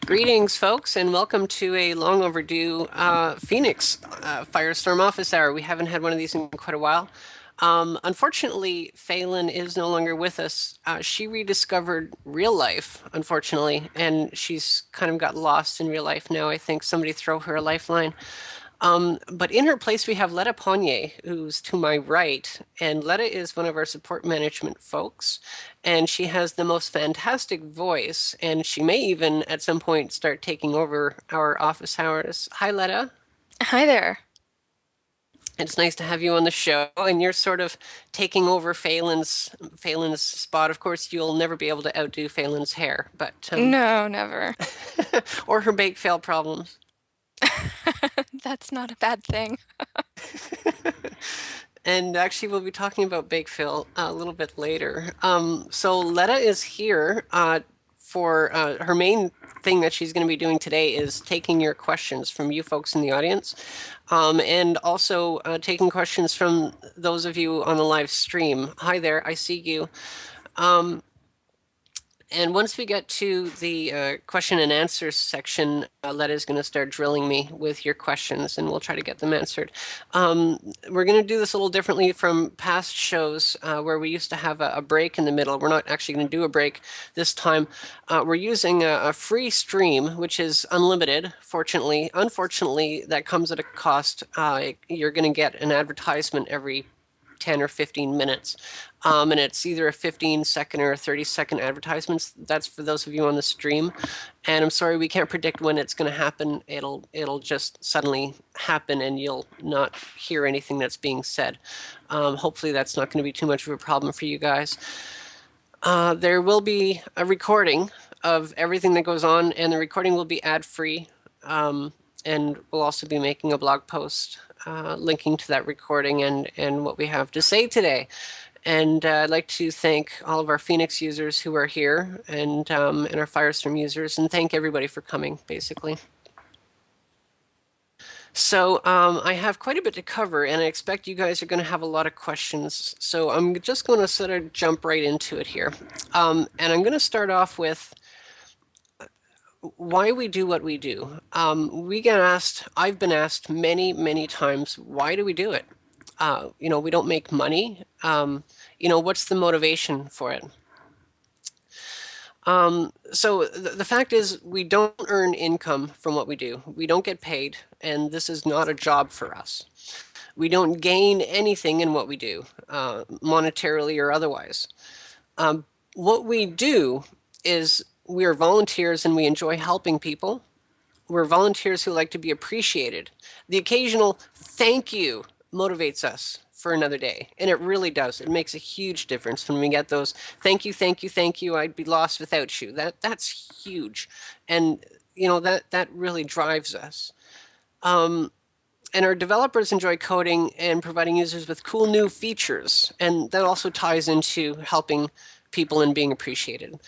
Greetings, folks, and welcome to a long overdue Phoenix Firestorm office hour. We haven't had one of these in quite a while. Unfortunately, Phelan is no longer with us. She rediscovered real life, unfortunately, and she's kind of got lost in real life now. I think somebody throw her a lifeline. But in her place, we have Letta Ponye, who's to my right. And Letta is one of our support management folks. And she has the most fantastic voice. And she may even at some point start taking over our office hours. Hi, Letta. Hi there. It's nice to have you on the show. And you're sort of taking over Phelan's spot. Of course, you'll never be able to outdo Phelan's hair, but No, never. or her bake fail problems. That's not a bad thing. And actually, we'll be talking about Bake Phil a little bit later. So Letta is here for her main thing that she's going to be doing today is taking your questions from you folks in the audience, and also taking questions from those of you on the live stream. Hi there, I see you. And once we get to the question and answer section, Letta's going to start drilling me with your questions, and we'll try to get them answered. We're going to do this a little differently from past shows where we used to have a break in the middle. We're not actually going to do a break this time. We're using a free stream, which is unlimited, fortunately. Unfortunately, that comes at a cost. You're going to get an advertisement every 10 or 15 minutes. And it's either a 15-second or a 30-second advertisements. That's for those of you on the stream. And I'm sorry, we can't predict when it's going to happen. It'll just suddenly happen and you'll not hear anything that's being said. Hopefully that's not going to be too much of a problem for you guys. There will be a recording of everything that goes on, and the recording will be ad-free. And we'll also be making a blog post linking to that recording and what we have to say today. And I'd like to thank all of our Phoenix users who are here and our Firestorm users, and thank everybody for coming, basically. So I have quite a bit to cover, and I expect you guys are going to have a lot of questions. So I'm just going to sort of jump right into it here. And I'm going to start off with why we do what we do. We get asked, I've been asked many, many times, why do we do it? We don't make money. What's the motivation for it? So the fact is, we don't earn income from what we do. We don't get paid, and this is not a job for us. We don't gain anything in what we do, monetarily or otherwise. What we do is we are volunteers and we enjoy helping people. We're volunteers who like to be appreciated. The occasional thank you motivates us for another day. And it really does. It makes a huge difference when we get those thank you, thank you, thank you. I'd be lost without you. That's huge. And that really drives us. And our developers enjoy coding and providing users with cool new features. And that also ties into helping people and being appreciated.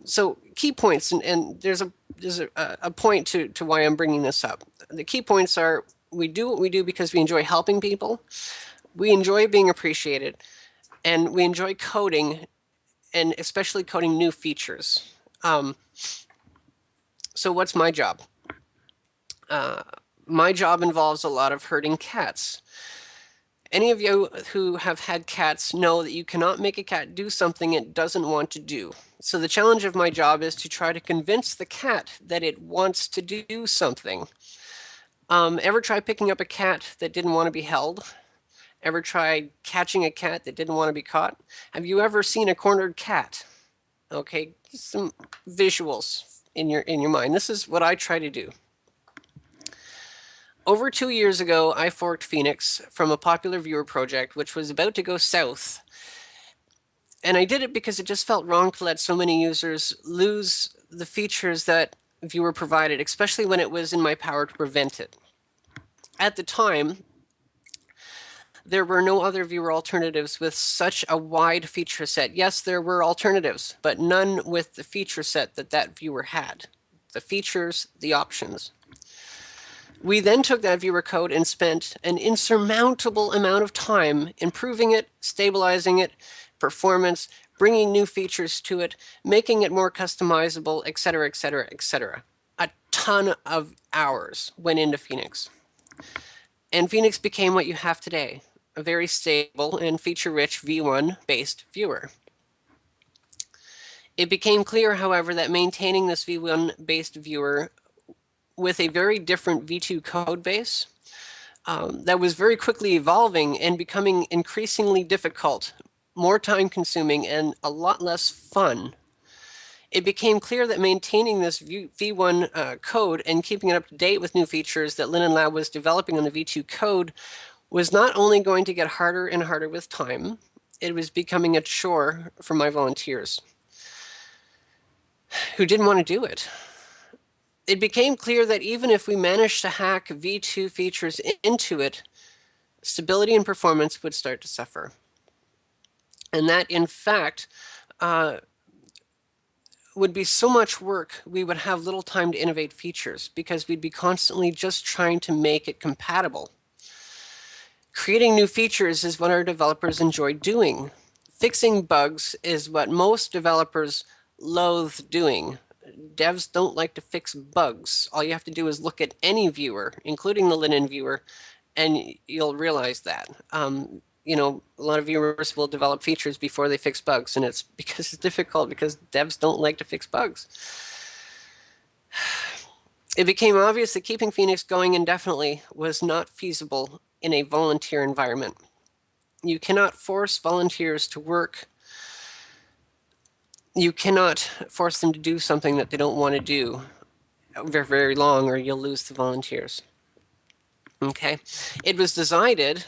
So key points, and there's a point to why I'm bringing this up. The key points are we do what we do because we enjoy helping people, we enjoy being appreciated, and we enjoy coding, and especially coding new features. So what's my job? My job involves a lot of herding cats. Any of you who have had cats know that you cannot make a cat do something it doesn't want to do. So the challenge of my job is to try to convince the cat that it wants to do something. Ever try picking up a cat that didn't want to be held? Ever tried catching a cat that didn't want to be caught? Have you ever seen a cornered cat? Okay, some visuals in your mind. This is what I try to do. Over 2 years ago, I forked Phoenix from a popular viewer project, which was about to go south. And I did it because it just felt wrong to let so many users lose the features that viewer provided, especially when it was in my power to prevent it. At the time, there were no other viewer alternatives with such a wide feature set. Yes, there were alternatives, but none with the feature set that viewer had. The features, the options. We then took that viewer code and spent an insurmountable amount of time improving it, stabilizing it, performance, bringing new features to it, making it more customizable, etc., etc., etc. A ton of hours went into Phoenix. And Phoenix became what you have today, a very stable and feature-rich V1-based viewer. It became clear, however, that maintaining this V1-based viewer with a very different V2 code base that was very quickly evolving and becoming increasingly difficult, more time consuming, and a lot less fun. It became clear that maintaining this V1 code and keeping it up to date with new features that Linen Lab was developing on the V2 code was not only going to get harder and harder with time, it was becoming a chore for my volunteers who didn't want to do it. It became clear that even if we managed to hack V2 features into it, stability and performance would start to suffer. And that, in fact, would be so much work, we would have little time to innovate features because we'd be constantly just trying to make it compatible. Creating new features is what our developers enjoy doing. Fixing bugs is what most developers loathe doing. Devs don't like to fix bugs. All you have to do is look at any viewer, including the Linen viewer, and you'll realize that. A lot of viewers will develop features before they fix bugs, and it's because it's difficult because devs don't like to fix bugs. It became obvious that keeping Phoenix going indefinitely was not feasible in a volunteer environment. You cannot force volunteers to work. You cannot force them to do something that they don't want to do very, very long, or you'll lose the volunteers. Okay, it was decided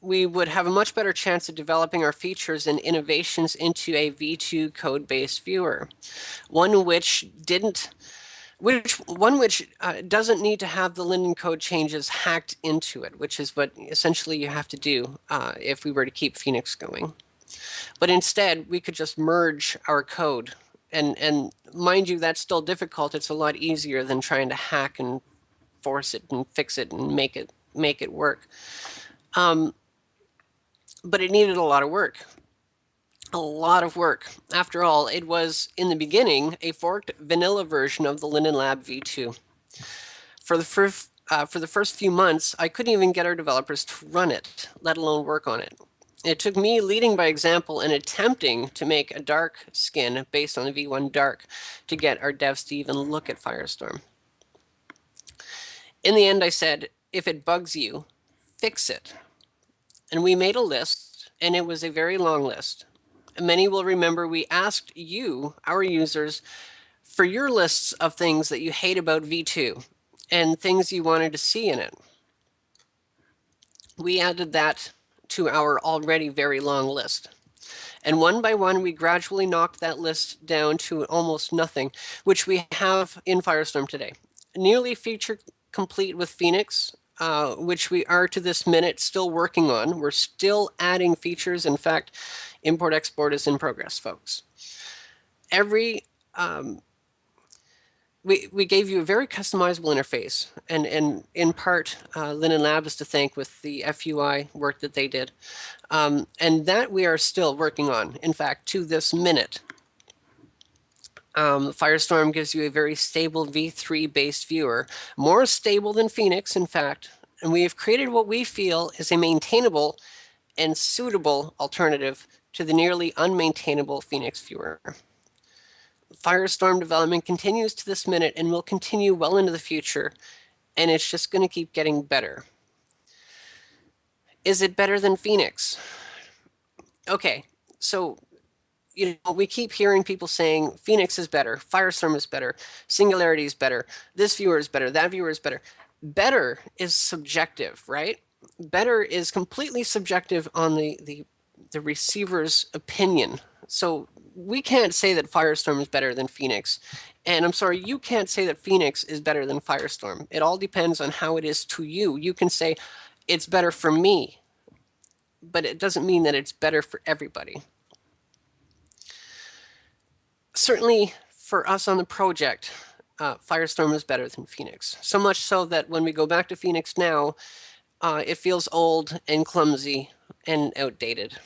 we would have a much better chance of developing our features and innovations into a V2 code-based viewer, one which doesn't need to have the Linen code changes hacked into it, which is what essentially you have to do if we were to keep Phoenix going. But instead, we could just merge our code. And mind you, that's still difficult. It's a lot easier than trying to hack and force it and fix it and make it work. But it needed a lot of work. A lot of work. After all, it was, in the beginning, a forked vanilla version of the Linen Lab V2. For the first few months, I couldn't even get our developers to run it, let alone work on it. It took me leading by example and attempting to make a dark skin based on the V1 Dark to get our devs to even look at Firestorm. In the end, I said, if it bugs you, fix it. And we made a list, and it was a very long list. Many will remember we asked you, our users, for your lists of things that you hate about V2 and things you wanted to see in it. We added that to our already very long list. And one by one, we gradually knocked that list down to almost nothing, which we have in Firestorm today. Nearly feature complete with Phoenix, which we are to this minute still working on. We're still adding features. In fact, import-export is in progress, folks. We gave you a very customizable interface, and in part, Linen Lab is to thank with the FUI work that they did. And that we are still working on, in fact, to this minute. Firestorm gives you a very stable V3-based viewer, more stable than Phoenix, in fact, and we have created what we feel is a maintainable and suitable alternative to the nearly unmaintainable Phoenix viewer. Firestorm development continues to this minute and will continue well into the future, and it's just going to keep getting better. Is it better than Phoenix? Okay, so we keep hearing people saying Phoenix is better, Firestorm is better, Singularity is better, this viewer is better, that viewer is better. Better is subjective, right? Better is completely subjective on the receiver's opinion. So we can't say that Firestorm is better than Phoenix. And I'm sorry, you can't say that Phoenix is better than Firestorm. It all depends on how it is to you. You can say it's better for me, but it doesn't mean that it's better for everybody. Certainly for us on the project, Firestorm is better than Phoenix. So much so that when we go back to Phoenix now, it feels old and clumsy and outdated.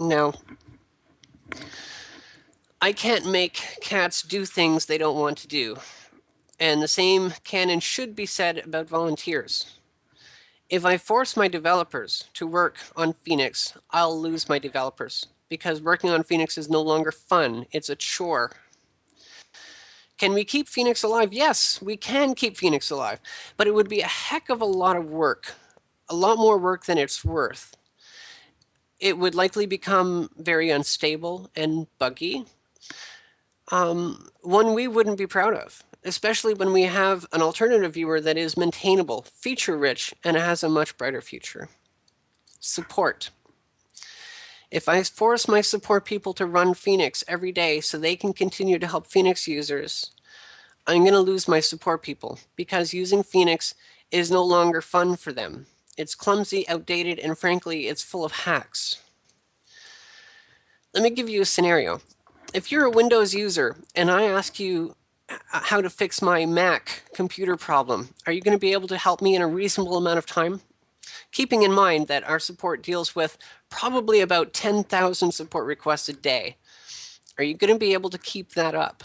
Now, I can't make cats do things they don't want to do, and the same can and should be said about volunteers. If I force my developers to work on Phoenix, I'll lose my developers because working on Phoenix is no longer fun, it's a chore. Can we keep Phoenix alive? Yes, we can keep Phoenix alive, but it would be a heck of a lot of work, a lot more work than it's worth. It would likely become very unstable and buggy, one we wouldn't be proud of, especially when we have an alternative viewer that is maintainable, feature rich, and has a much brighter future. Support. If I force my support people to run Phoenix every day so they can continue to help Phoenix users, I'm going to lose my support people because using Phoenix is no longer fun for them. It's clumsy, outdated, and frankly, it's full of hacks. Let me give you a scenario. If you're a Windows user and I ask you how to fix my Mac computer problem, are you going to be able to help me in a reasonable amount of time? Keeping in mind that our support deals with probably about 10,000 support requests a day. Are you going to be able to keep that up?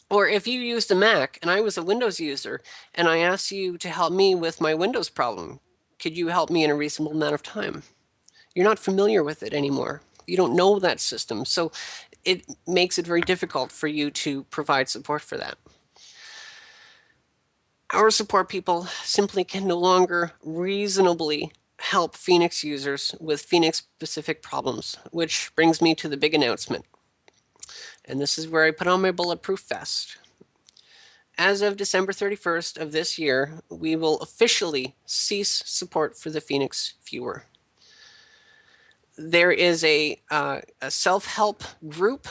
Or if you used a Mac and I was a Windows user and I asked you to help me with my Windows problem, could you help me in a reasonable amount of time? You're not familiar with it anymore. You don't know that system. So it makes it very difficult for you to provide support for that. Our support people simply can no longer reasonably help Phoenix users with Phoenix specific problems, which brings me to the big announcement. And this is where I put on my bulletproof vest. As of December 31st of this year, we will officially cease support for the Phoenix viewer. There is a self-help group.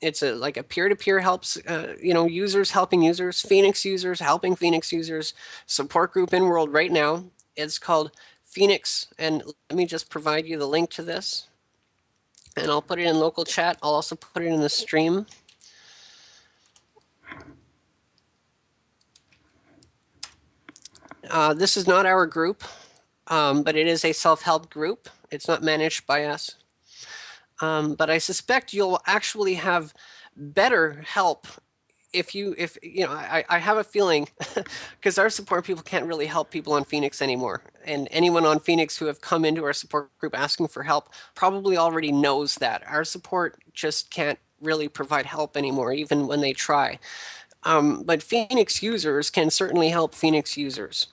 It's like a peer-to-peer helps, users helping users, Phoenix users helping Phoenix users support group in world right now. It's called Phoenix, and let me just provide you the link to this. And I'll put it in local chat. I'll also put it in the stream. This is not our group, but it is a self-help group. It's not managed by us. But I suspect you'll actually have better help if I have a feeling because our support people can't really help people on Phoenix anymore. And anyone on Phoenix who have come into our support group asking for help probably already knows that. Our support just can't really provide help anymore, even when they try. But Phoenix users can certainly help Phoenix users.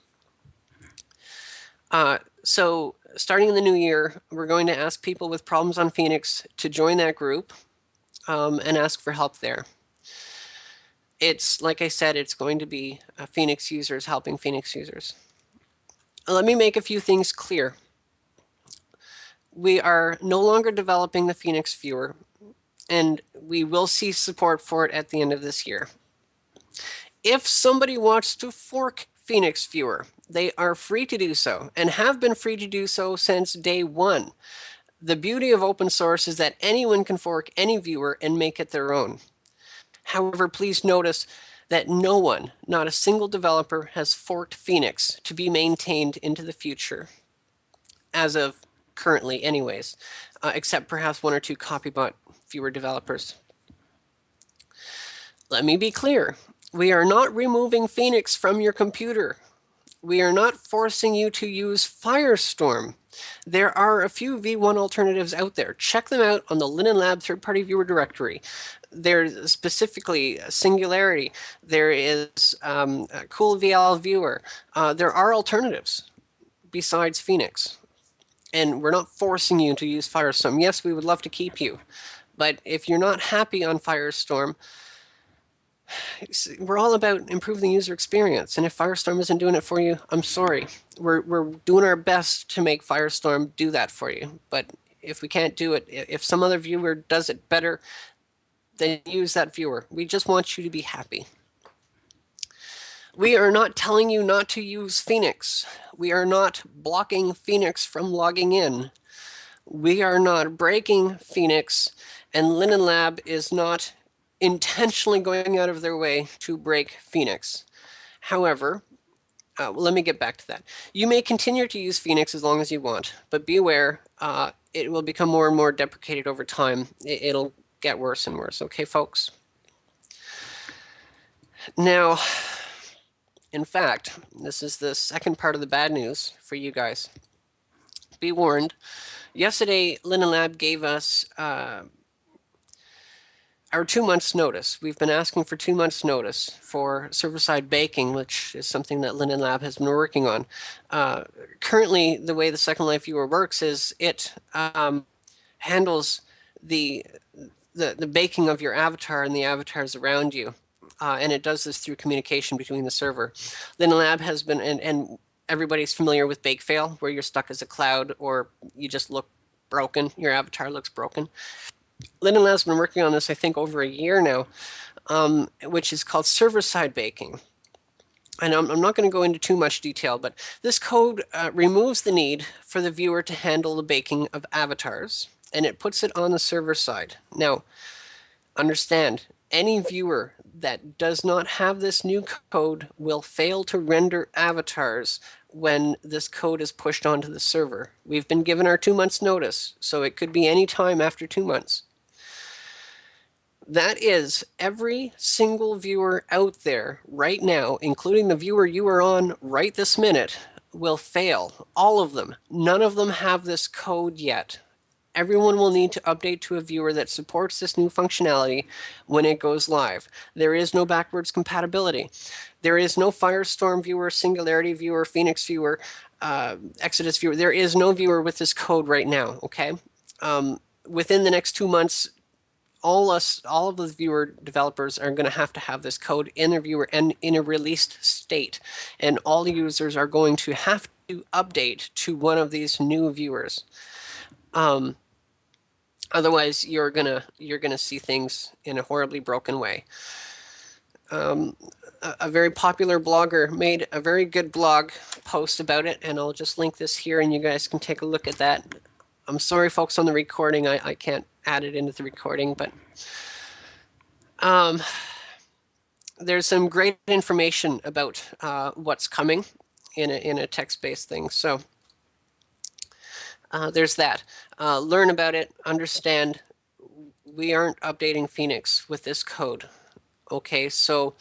So starting in the new year, we're going to ask people with problems on Phoenix to join that group and ask for help there. It's, like I said, it's going to be Phoenix users helping Phoenix users. Let me make a few things clear. We are no longer developing the Phoenix viewer, and we will cease support for it at the end of this year. If somebody wants to fork Phoenix viewer, they are free to do so and have been free to do so since day one. The beauty of open source is that anyone can fork any viewer and make it their own. However, please notice that no one, not a single developer, has forked Phoenix to be maintained into the future, as of currently anyways, except perhaps one or two Copybot viewer developers. Let me be clear. We are not removing Phoenix from your computer. We are not forcing you to use Firestorm. There are a few v1 alternatives out there. Check them out on the Linen Lab third-party viewer directory. There's specifically Singularity. There is Cool VL Viewer. There are alternatives besides Phoenix. And we're not forcing you to use Firestorm. Yes, we would love to keep you. But if you're not happy on Firestorm, we're all about improving the user experience. And if Firestorm isn't doing it for you, I'm sorry. We're doing our best to make Firestorm do that for you. But if we can't do it, if some other viewer does it better, then use that viewer. We just want you to be happy. We are not telling you not to use Phoenix. We are not blocking Phoenix from logging in. We are not breaking Phoenix, and Linen Lab is not intentionally going out of their way to break Phoenix. However, let me get back to that. You may continue to use Phoenix as long as you want, but be aware, it will become more and more deprecated over time. It'll get worse and worse. Okay, folks? Now, in fact, this is the second part of the bad news for you guys. Be warned. Yesterday, Linden Lab gave us our 2 months notice. We've been asking for 2 months notice for server-side baking, which is something that Linden Lab has been working on. Currently, the way the Second Life viewer works is it handles the, the baking of your avatar and the avatars around you. And it does this through communication between the server. Linden Lab has been, and everybody's familiar with bake fail, where you're stuck as a cloud or you just look broken, your avatar looks broken. Linden Lab's been working on this, I think, over a year now, which is called server-side baking. And I'm not going to go into too much detail, but this code removes the need for the viewer to handle the baking of avatars, and it puts it on the server side. Now, understand, any viewer that does not have this new code will fail to render avatars when this code is pushed onto the server. We've been given our 2 months notice, so it could be any time after 2 months. That is every single viewer out there right now, including the viewer you are on right this minute, will fail. All of them. None of them have this code yet. Everyone will need to update to a viewer that supports this new functionality when it goes live. There is no backwards compatibility. There is no Firestorm viewer, Singularity viewer, Phoenix viewer, Exodus viewer. There is no viewer with this code right now, okay? Within the next 2 months, all of the viewer developers are going to have this code in their viewer and in a released state, and all users are going to have to update to one of these new viewers. Otherwise, you're gonna see things in a horribly broken way. A very popular blogger made a very good blog post about it, and I'll just link this here, and you guys can take a look at that. I'm sorry, folks, on the recording, I can't add it into the recording, but there's some great information about what's coming in a text-based thing. So there's that. Learn about it, understand. We aren't updating Phoenix with this code. Okay, so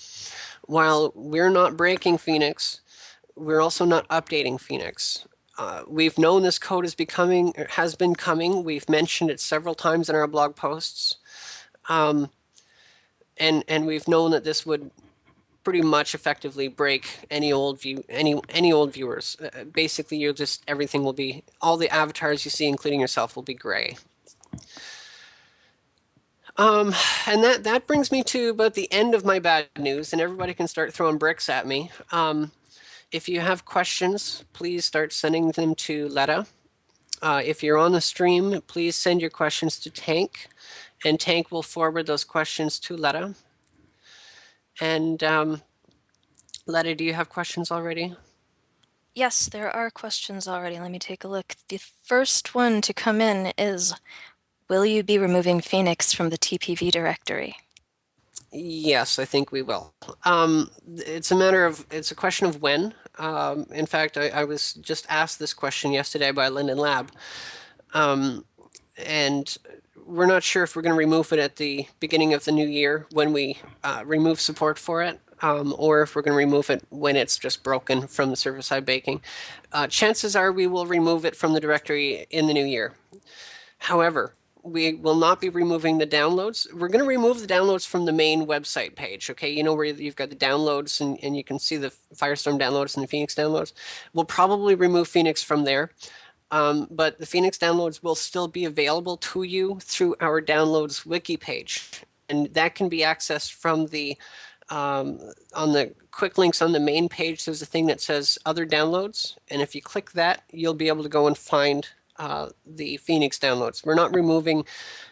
while we're not breaking Phoenix, we're also not updating Phoenix. We've known this code has been coming. We've mentioned it several times in our blog posts. And we've known that this would pretty much effectively break any old viewers. Basically, everything will be, all the avatars you see, including yourself, will be gray. And that brings me to about the end of my bad news, and everybody can start throwing bricks at me. If you have questions, please start sending them to Letta. If you're on the stream, please send your questions to Tank, and Tank will forward those questions to Letta. And Letta, do you have questions already? Yes, there are questions already. Let me take a look. The first one to come in is, will you be removing Phoenix from the TPV directory? Yes, I think we will. It's a question of when. In fact, I was just asked this question yesterday by Linden Lab. And we're not sure if we're going to remove it at the beginning of the new year when we remove support for it, or if we're going to remove it when it's just broken from the server-side baking. Chances are we will remove it from the directory in the new year. However, we will not be removing the downloads. We're going to remove the downloads from the main website page, okay? You know where you've got the downloads and you can see the Firestorm downloads and the Phoenix downloads. We'll probably remove Phoenix from there. But the Phoenix downloads will still be available to you through our downloads wiki page. And that can be accessed from the, on the quick links on the main page, there's a thing that says other downloads. And if you click that, you'll be able to go and find the Phoenix downloads. We're not removing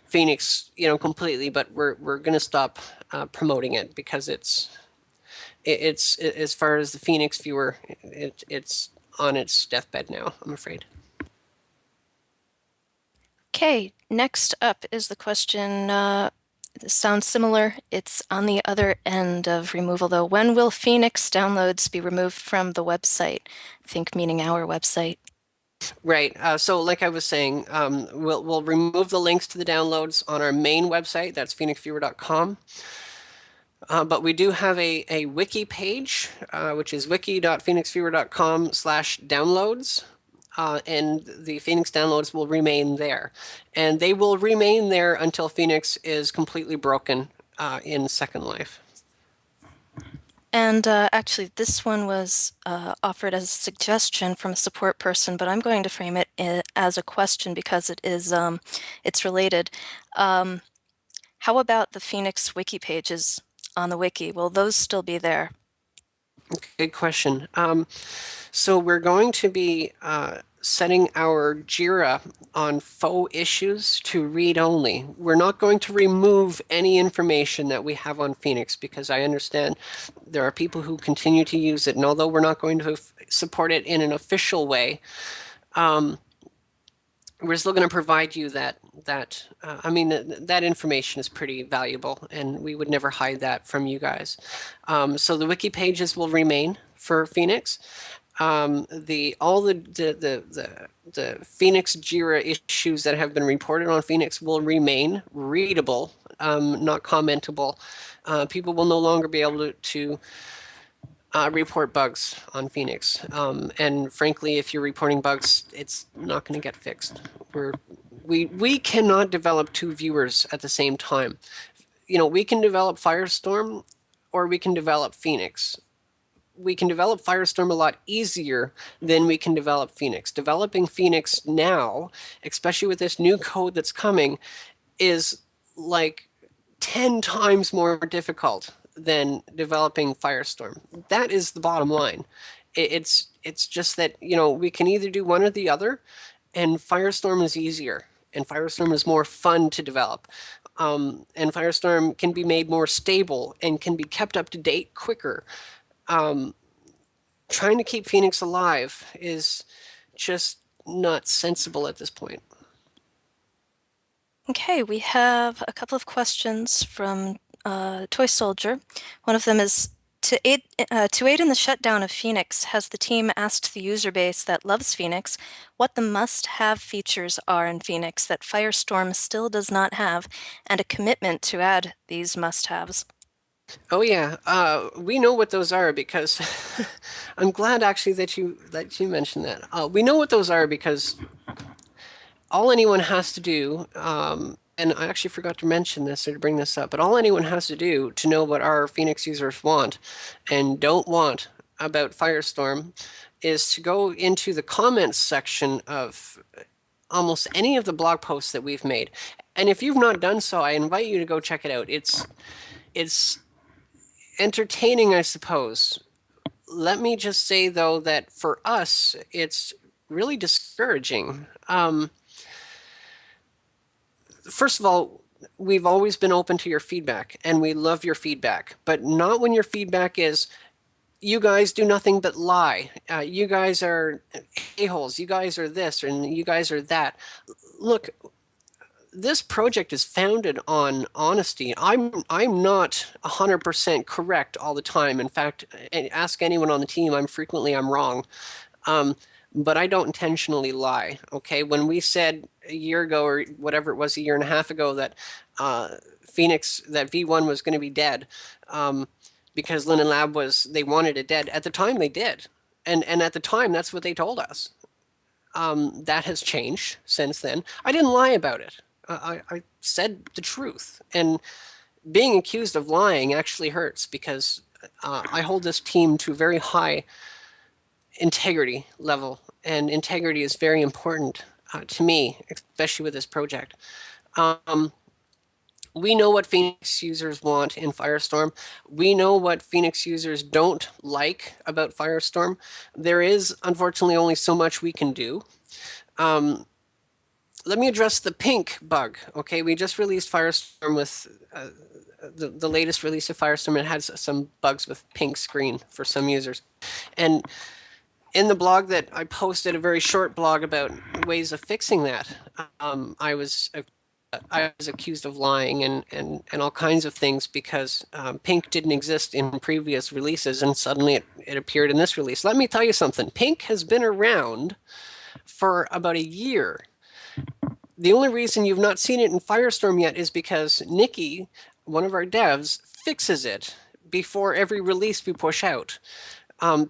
Phoenix, completely, but we're going to stop promoting it because it's as far as the Phoenix viewer, it's on its deathbed now, I'm afraid. Okay, next up is the question, This sounds similar. It's on the other end of removal, though. When will Phoenix downloads be removed from the website? I think meaning our website. Right. So, like I was saying, we'll remove the links to the downloads on our main website. That's phoenixviewer.com. But we do have a wiki page, which is wiki.phoenixviewer.com/downloads. And the Phoenix downloads will remain there. And they will remain there until Phoenix is completely broken in Second Life. And actually, this one was offered as a suggestion from a support person, but I'm going to frame it as a question because it's related. Um, how about the Phoenix wiki pages on the wiki? Will those still be there? Good question. So we're going to be setting our JIRA on faux issues to read only. We're not going to remove any information that we have on Phoenix because I understand there are people who continue to use it, and although we're not going to support it in an official way, we're still going to provide you that information is pretty valuable, and we would never hide that from you guys. So the wiki pages will remain for Phoenix. The all the Phoenix JIRA issues that have been reported on Phoenix will remain readable, not commentable. People will no longer be able to report bugs on Phoenix. And frankly, if you're reporting bugs, it's not going to get fixed. We cannot develop two viewers at the same time. You know, we can develop Firestorm or we can develop Phoenix. We can develop Firestorm a lot easier than we can develop Phoenix. Developing Phoenix now, especially with this new code that's coming, is like 10 times more difficult than developing Firestorm. That is the bottom line. It's just that, you know, we can either do one or the other, and Firestorm is easier, and Firestorm is more fun to develop. And Firestorm can be made more stable and can be kept up to date quicker. Trying to keep Phoenix alive is just not sensible at this point. Okay, we have a couple of questions from Toy Soldier. One of them is to aid in the shutdown of Phoenix, has the team asked the user base that loves Phoenix what the must-have features are in Phoenix that Firestorm still does not have, and a commitment to add these must-haves? Oh yeah, we know what those are because I'm glad actually that you mentioned that. We know what those are because all anyone has to do, and I actually forgot to mention this or to bring this up, but all anyone has to do to know what our Phoenix users want and don't want about Firestorm is to go into the comments section of almost any of the blog posts that we've made. And if you've not done so, I invite you to go check it out. It's entertaining, I suppose. Let me just say though that for us, it's really discouraging. First of all, we've always been open to your feedback and we love your feedback, but not when your feedback is you guys do nothing but lie. You guys are a-holes. You guys are this and you guys are that. Look, this project is founded on honesty. I'm not 100% correct all the time. In fact, ask anyone on the team, I'm wrong. Um, but I don't intentionally lie. Okay, when we said a year ago or whatever it was, a year and a half ago, that Phoenix, that V1 was going to be dead, because Linden Lab they wanted it dead. At the time, they did, and at the time, that's what they told us. That has changed since then. I didn't lie about it. I said the truth, and being accused of lying actually hurts because I hold this team to very high integrity level, and integrity is very important to me, especially with this project. We know what Phoenix users want in Firestorm. We know what Phoenix users don't like about Firestorm. There is, unfortunately, only so much we can do. Let me address the pink bug. Okay, we just released Firestorm with the latest release of Firestorm. It has some bugs with pink screen for some users. And in the blog that I posted, a very short blog about ways of fixing that, I was I was accused of lying and all kinds of things because Pink didn't exist in previous releases, and suddenly it appeared in this release. Let me tell you something. Pink has been around for about a year. The only reason you've not seen it in Firestorm yet is because Nikki, one of our devs, fixes it before every release we push out.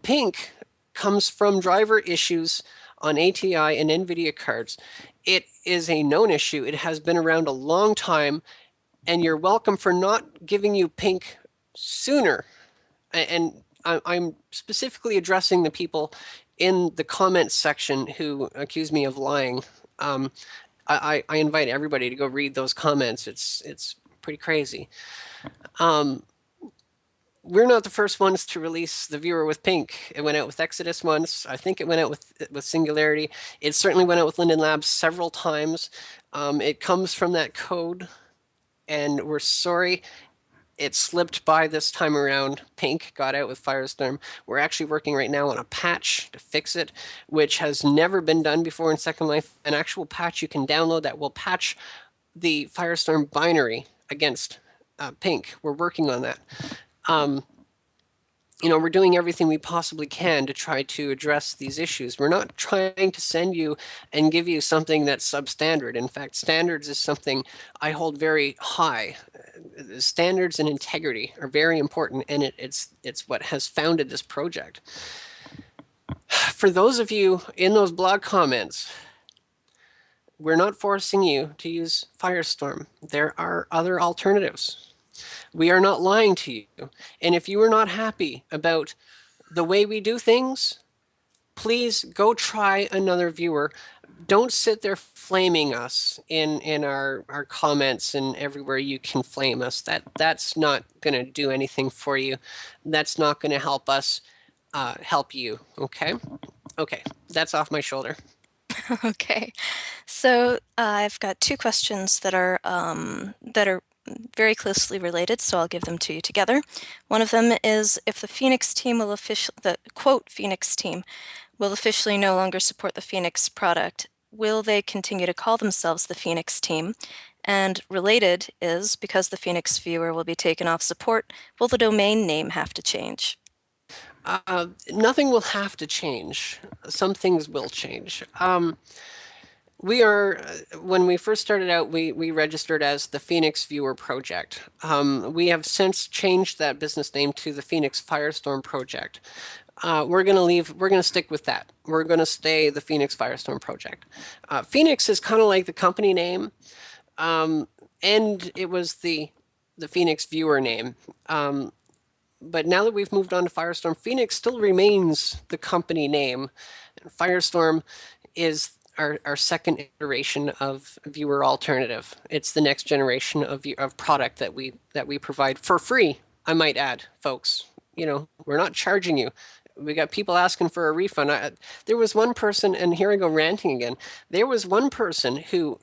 Pink comes from driver issues on ATI and NVIDIA cards. It is a known issue. It has been around a long time, and you're welcome for not giving you Pink sooner. And I'm specifically addressing the people in the comments section who accuse me of lying. I invite everybody to go read those comments. It's pretty crazy. Um, we're not the first ones to release the viewer with Pink. It went out with Exodus once. I think it went out with Singularity. It certainly went out with Linden Labs several times. It comes from that code, and we're sorry it slipped by this time around. Pink got out with Firestorm. We're actually working right now on a patch to fix it, which has never been done before in Second Life. An actual patch you can download that will patch the Firestorm binary against Pink. We're working on that. Um, we're doing everything we possibly can to try to address these issues. We're not trying to send you and give you something that's substandard. In fact, standards is something I hold very high. Standards and integrity are very important, and it's what has founded this project. For those of you in those blog comments, we're not forcing you to use Firestorm. There are other alternatives. We are not lying to you. And if you are not happy about the way we do things, please go try another viewer. Don't sit there flaming us in our comments and everywhere you can flame us. That's not going to do anything for you. That's not going to help us help you. Okay? Okay, that's off my shoulder. Okay, so I've got two questions that are very closely related, so I'll give them to you together. One of them is if the Phoenix team will the quote Phoenix team will officially no longer support the Phoenix product, will they continue to call themselves the Phoenix team? And related is because the Phoenix viewer will be taken off support, will the domain name have to change? Nothing will have to change. Some things will change. We are, when we first started out, we registered as the Phoenix Viewer Project. We have since changed that business name to the Phoenix Firestorm Project. We're going to stick with that. We're going to stay the Phoenix Firestorm Project. Phoenix is kind of like the company name, and it was the Phoenix Viewer name. But now that we've moved on to Firestorm, Phoenix still remains the company name. Firestorm is our second iteration of viewer alternative. It's the next generation of product that we provide for free, I might add, folks. We're not charging you. We got people asking for a refund. There was one person, and here I go ranting again. There was one person who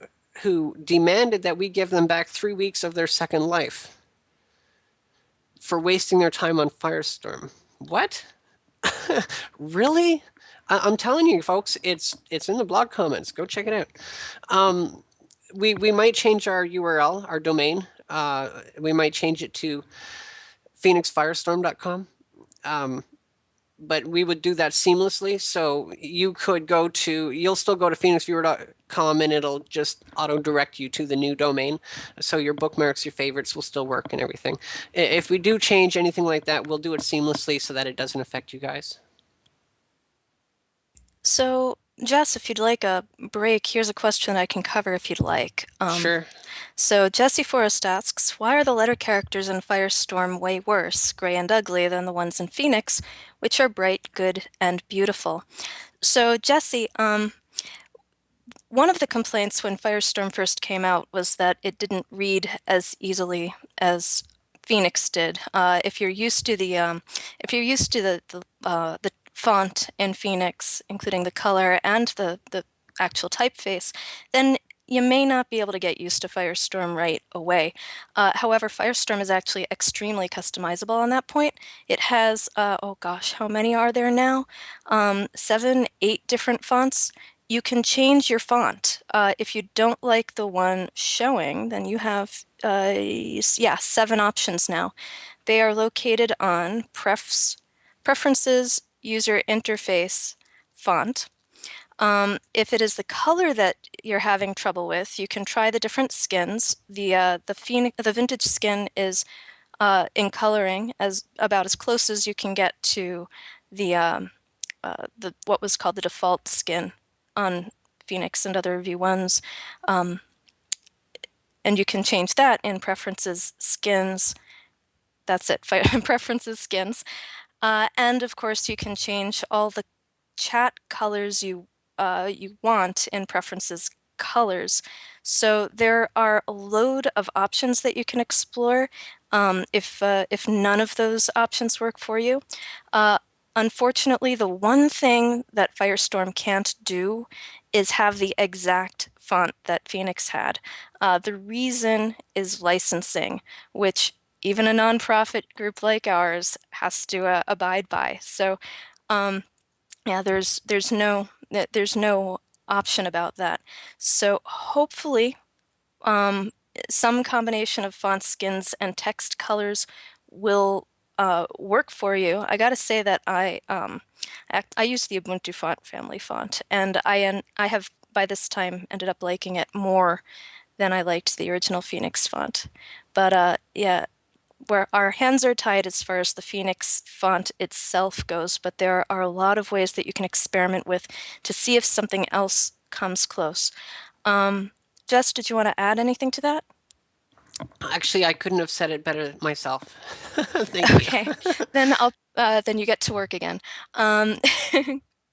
demanded that we give them back 3 weeks of their second life for wasting their time on Firestorm. What? Really? I'm telling you, folks, it's in the blog comments. Go check it out. We might change our URL, our domain. We might change it to phoenixfirestorm.com. But we would do that seamlessly. So you'll still go to phoenixviewer.com and it'll just auto direct you to the new domain. So your bookmarks, your favorites will still work and everything. If we do change anything like that, we'll do it seamlessly so that it doesn't affect you guys. So, Jess, if you'd like a break, here's a question I can cover if you'd like. Sure. So Jesse Forrest asks, why are the letter characters in Firestorm way worse, gray and ugly, than the ones in Phoenix, which are bright, good, and beautiful? So Jesse, one of the complaints when Firestorm first came out was that it didn't read as easily as Phoenix did. If you're used to the font in Phoenix, including the color and the actual typeface, then you may not be able to get used to Firestorm right away. However, Firestorm is actually extremely customizable on that point. It has, oh gosh, how many are there now? 7, 8 different fonts. You can change your font. If you don't like the one showing, then you have, yeah, 7 options now. They are located on Preferences, User Interface, Font. If it is the color that you're having trouble with, you can try the different skins. The vintage skin is in coloring as about as close as you can get to the what was called the default skin on Phoenix and other V1s. Um, and you can change that in Preferences, Skins. That's it, Preferences, Skins. And of course, you can change all the chat colors you want in Preferences Colors. So there are a load of options that you can explore. If none of those options work for you, uh, unfortunately, the one thing that Firestorm can't do is have the exact font that Phoenix had. The reason is licensing, which even a nonprofit group like ours has to abide by. So, yeah, there's no option about that. So hopefully, um, some combination of font skins and text colors will work for you. I gotta say that I use the Ubuntu font family font, and I have by this time ended up liking it more than I liked the original Phoenix font. But yeah, where our hands are tied as far as the Phoenix font itself goes, but there are a lot of ways that you can experiment with to see if something else comes close. Um, Jess, did you want to add anything to that? Actually, I couldn't have said it better myself. Thank you. Okay, then you get to work again. Um,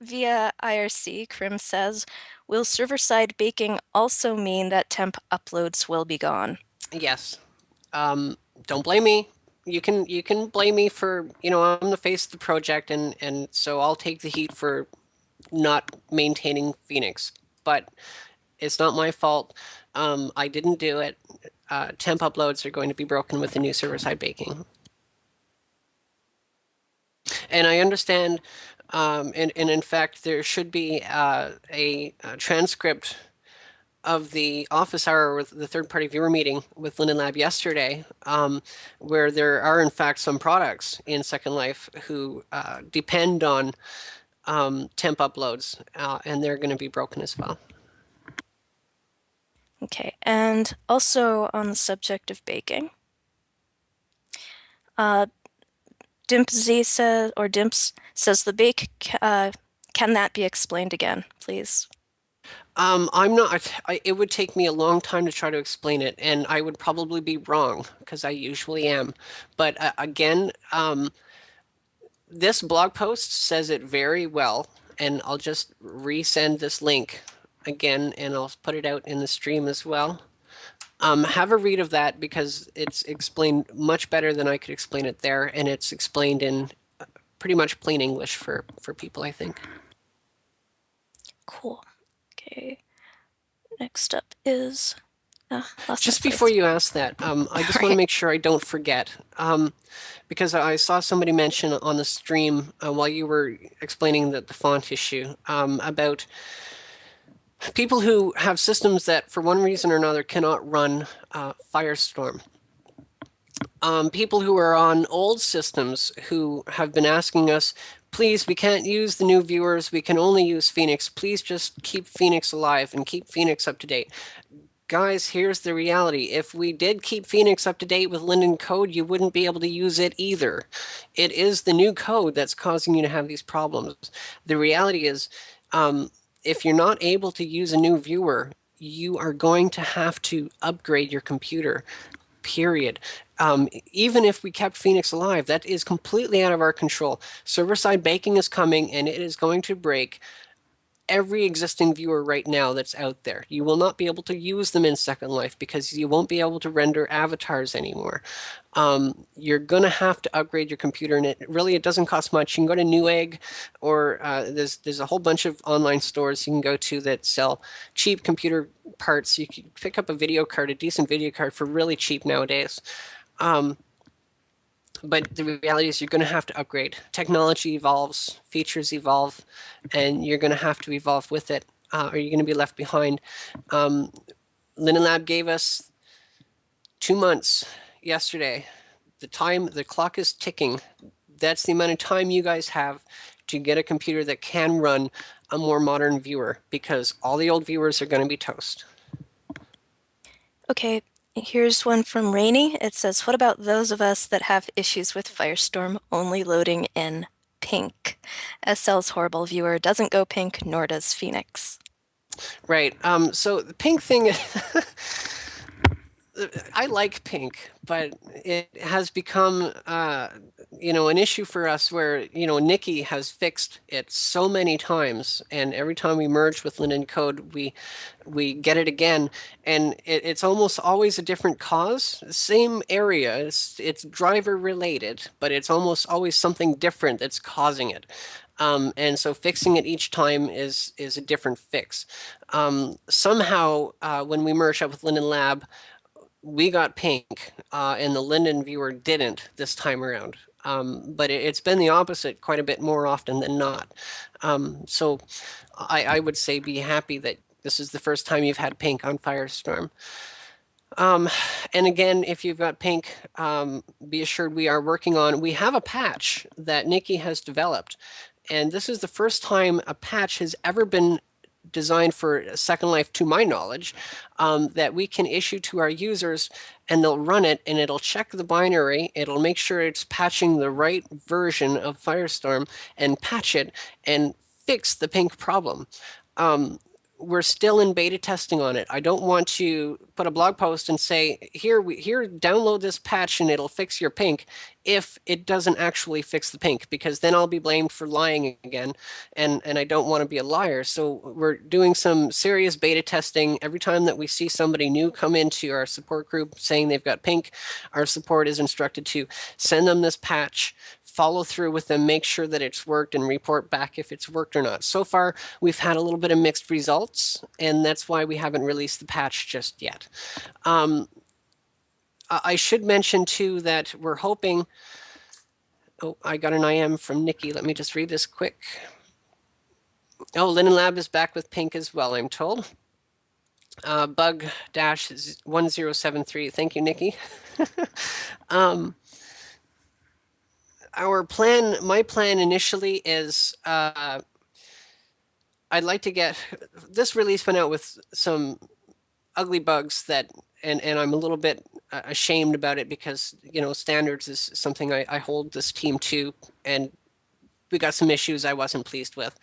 via IRC, Krim says, will server-side baking also mean that temp uploads will be gone? Yes. Don't blame me. You can blame me for, I'm the face of the project, and so I'll take the heat for not maintaining Phoenix. But it's not my fault. I didn't do it. Temp uploads are going to be broken with the new server-side baking. And I understand, and in fact, there should be a transcript of the office hour with the third-party viewer meeting with Linden Lab yesterday, where there are in fact some products in Second Life who depend on temp uploads, and they're going to be broken as well. Okay, and also on the subject of baking, uh, Dimps says the bake, can that be explained again, please? I'm not, it would take me a long time to try to explain it, and I would probably be wrong because I usually am. But again, this blog post says it very well, and I'll just resend this link again, and I'll put it out in the stream as well. Have a read of that because it's explained much better than I could explain it there, and it's explained in pretty much plain English for people, I think. Cool. Okay, next up is lost my Just before place. you ask that, I just want to Right. make sure I don't forget, because I saw somebody mention on the stream while you were explaining the font issue about people who have systems that, for one reason or another, cannot run Firestorm. People who are on old systems who have been asking us, please, we can't use the new viewers, we can only use Phoenix. Please just keep Phoenix alive and keep Phoenix up to date. Guys, here's the reality. If we did keep Phoenix up to date with Linden code, you wouldn't be able to use it either. It is the new code that's causing you to have these problems. The reality is, if you're not able to use a new viewer, you are going to have to upgrade your computer, period. Even if we kept Phoenix alive, that is completely out of our control. Server-side baking is coming, and it is going to break every existing viewer right now that's out there. You will not be able to use them in Second Life because you won't be able to render avatars anymore. You're gonna have to upgrade your computer, and it doesn't cost much. You can go to Newegg, or there's a whole bunch of online stores you can go to that sell cheap computer parts. You can pick up a video card, a decent video card for really cheap nowadays. But the reality is you're going to have to upgrade. Technology evolves, features evolve, and you're going to have to evolve with it. Are you going to be left behind? Um, Linden Lab gave us 2 months yesterday. The clock is ticking. That's the amount of time you guys have to get a computer that can run a more modern viewer because all the old viewers are going to be toast. Okay, here's one from Rainy. It says, what about those of us that have issues with Firestorm only loading in pink? SL's horrible viewer doesn't go pink, nor does Phoenix. Right. So the pink thing, I like pink, but it has become, an issue for us where, Nikki has fixed it so many times, and every time we merge with Linden Code, we get it again, and it's almost always a different cause, same area, it's driver related, but it's almost always something different that's causing it. And so fixing it each time is a different fix. Somehow, when we merged up with Linden Lab, we got pink, and the Linden viewer didn't this time around. But it's been the opposite quite a bit more often than not. So I would say be happy that this is the first time you've had pink on Firestorm. And again, if you've got pink, be assured we have a patch that Nikki has developed. And this is the first time a patch has ever been designed for Second Life, to my knowledge, that we can issue to our users, and they'll run it and it'll check the binary. It'll make sure it's patching the right version of Firestorm and patch it and fix the pink problem. We're still in beta testing on it. I don't want to put a blog post and say, here, download this patch and it'll fix your pink if it doesn't actually fix the pink, because then I'll be blamed for lying again, and I don't want to be a liar. So we're doing some serious beta testing. Every time that we see somebody new come into our support group saying they've got pink, our support is instructed to send them this patch, follow through with them, make sure that it's worked, and report back if it's worked or not. So far, we've had a little bit of mixed results, and that's why we haven't released the patch just yet. I should mention too that we're hoping. Oh, I got an IM from Nikki. Let me just read this quick. Oh, Linden Lab is back with pink as well, I'm told. Bug dash 1073. Thank you, Nikki. My plan initially is I'd like to get this release went out with some ugly bugs and I'm a little bit ashamed about it because, standards is something I hold this team to, and we got some issues I wasn't pleased with.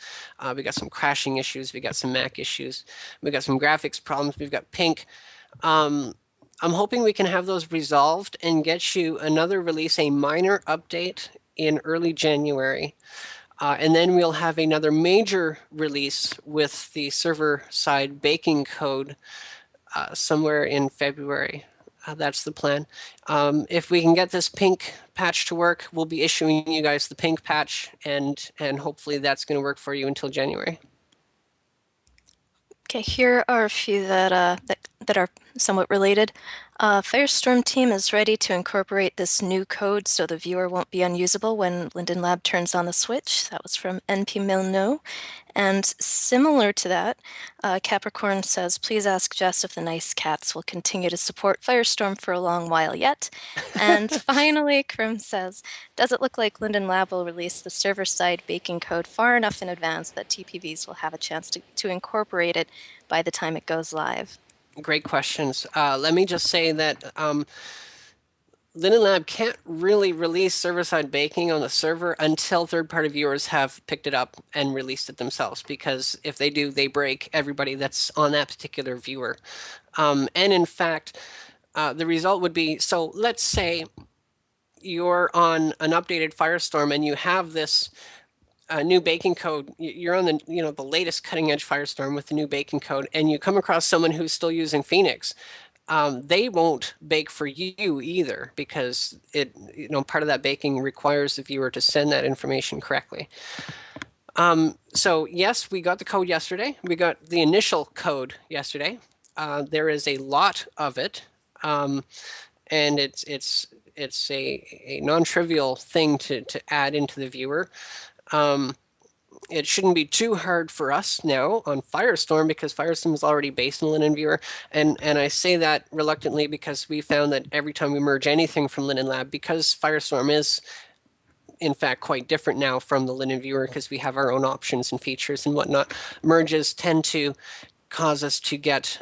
We got some crashing issues. We got some Mac issues. We got some graphics problems. We've got pink. Um, I'm hoping we can have those resolved and get you another release, a minor update in early January. And then we'll have another major release with the server side baking code somewhere in February. That's the plan. If we can get this pink patch to work, we'll be issuing you guys the pink patch, and hopefully that's going to work for you until January. Okay, here are a few that are somewhat related. Firestorm team is ready to incorporate this new code so the viewer won't be unusable when Linden Lab turns on the switch. That was from NP Milno. And similar to that, Capricorn says, please ask Jess if the nice cats will continue to support Firestorm for a long while yet. And finally, Krim says, does it look like Linden Lab will release the server-side baking code far enough in advance that TPVs will have a chance to incorporate it by the time it goes live? Great questions. Let me just say that Linden Lab can't really release server-side baking on the server until third-party viewers have picked it up and released it themselves, because if they do, they break everybody that's on that particular viewer. And in fact, the result would be, so let's say you're on an updated Firestorm and you have this new baking code. You're on the latest cutting edge Firestorm with the new baking code, and you come across someone who's still using Phoenix. They won't bake for you either, because part of that baking requires the viewer to send that information correctly. So yes, we got the code yesterday. We got the initial code yesterday. There is a lot of it, and it's a non-trivial thing to add into the viewer. It shouldn't be too hard for us now on Firestorm because Firestorm is already based in Linen Viewer, and I say that reluctantly because we found that every time we merge anything from Linen Lab, because Firestorm is in fact quite different now from the Linen Viewer because we have our own options and features and whatnot, merges tend to cause us to get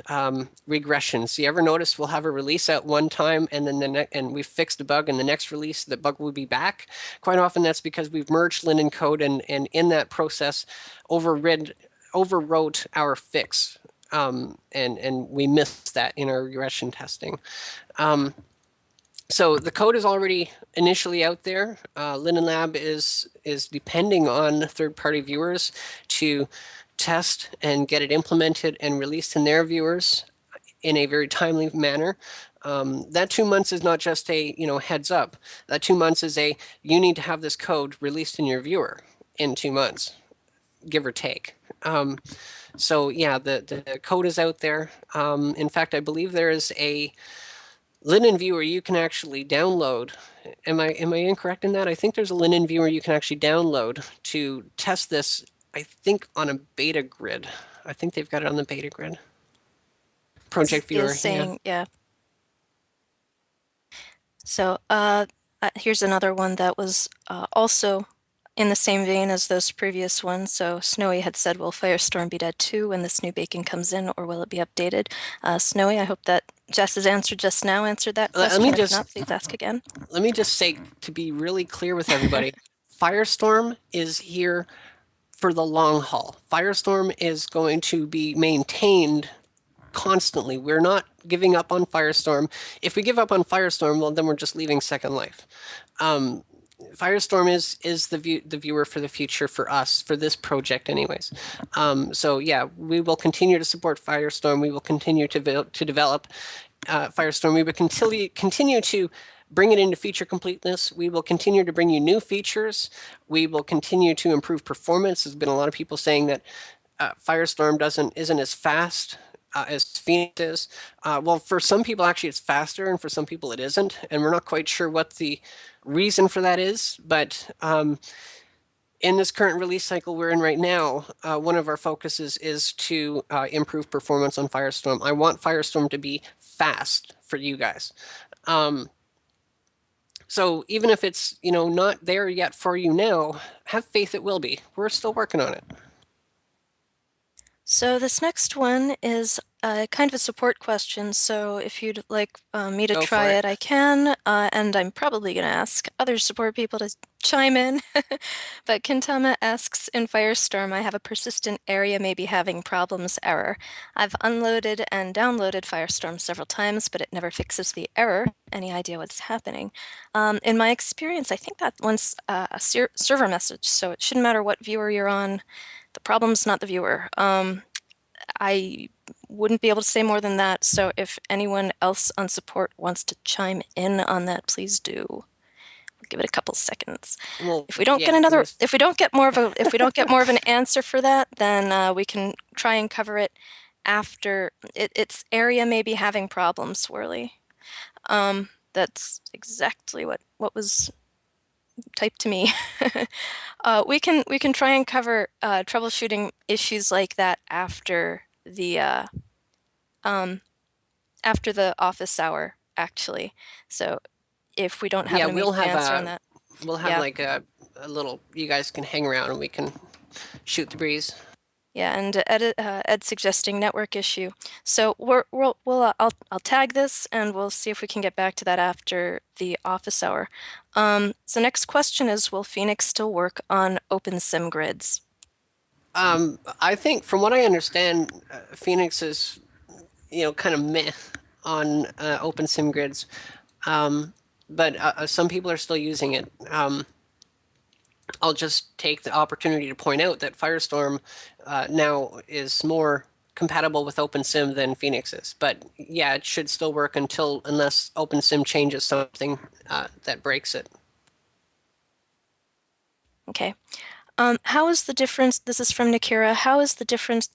regressions. You ever notice we'll have a release at one time and then and we've fixed a bug and the next release the bug will be back? Quite often that's because we've merged linen code and in that process overwrote our fix. And we missed that in our regression testing. So the code is already initially out there. Linen Lab is depending on third-party viewers to test and get it implemented and released in their viewers in a very timely manner. That 2 months is not just a heads up. That 2 months is a you need to have this code released in your viewer in 2 months, give or take. So yeah, the code is out there. In fact, I believe there is a Linen Viewer you can actually download. Am I incorrect in that? I think there's a Linen Viewer you can actually download to test this, I think on a beta grid. I think they've got it on the beta grid. Project Is Viewer, yeah. saying, yeah. So here's another one that was also in the same vein as those previous ones. So Snowy had said, will Firestorm be dead too when this new bacon comes in, or will it be updated? Snowy, I hope that Jess's answer just now answered that Let me question. If just not, please ask again. let me just say to be really clear with everybody, Firestorm is here for the long haul. Firestorm is going to be maintained constantly. We're not giving up on Firestorm. If we give up on Firestorm, well, then we're just leaving Second Life. Firestorm is the viewer for the future for us for this project, anyways. So yeah, we will continue to support Firestorm. We will continue to develop Firestorm. We will continue to bring it into feature completeness. We will continue to bring you new features. We will continue to improve performance. There's been a lot of people saying that Firestorm isn't as fast as Phoenix is. Well, for some people, actually, it's faster, and for some people, it isn't. And we're not quite sure what the reason for that is. But in this current release cycle we're in right now, one of our focuses is to improve performance on Firestorm. I want Firestorm to be fast for you guys. So even if it's not there yet for you now, have faith it will be. We're still working on it. So this next one is kind of a support question. So if you'd like me to Go try for it. it, I can. And I'm probably going to ask other support people to chime in. But Kintama asks, in Firestorm, I have a persistent area may be having problems error. I've unloaded and downloaded Firestorm several times, but it never fixes the error. Any idea what's happening? In my experience, I think that one's a server message, so it shouldn't matter what viewer you're on. The problem's not the viewer. I wouldn't be able to say more than that, so if anyone else on support wants to chime in on that, please do. We'll give it a couple seconds. Well, If we don't get yeah, another, if we don't get more of a, if we don't get more of an answer for that, then we can try and cover it after. Its area may be having problems, Swirly. That's exactly what was typed to me. We can try and cover troubleshooting issues like that after the office hour, actually. So if we don't have yeah, an immediate answer on that, we'll have yeah, like a little. You guys can hang around and we can shoot the breeze. yeah, and Ed suggesting network issue. So I'll tag this and we'll see if we can get back to that after the office hour. So next question is, will Phoenix still work on OpenSim grids? I think from what I understand, Phoenix is kind of meh on open sim grids, but some people are still using it. I'll just take the opportunity to point out that Firestorm now is more compatible with OpenSim than Phoenix is. But yeah, it should still work unless OpenSim changes something that breaks it. Okay. How is the difference? This is from Nikira. How is the difference?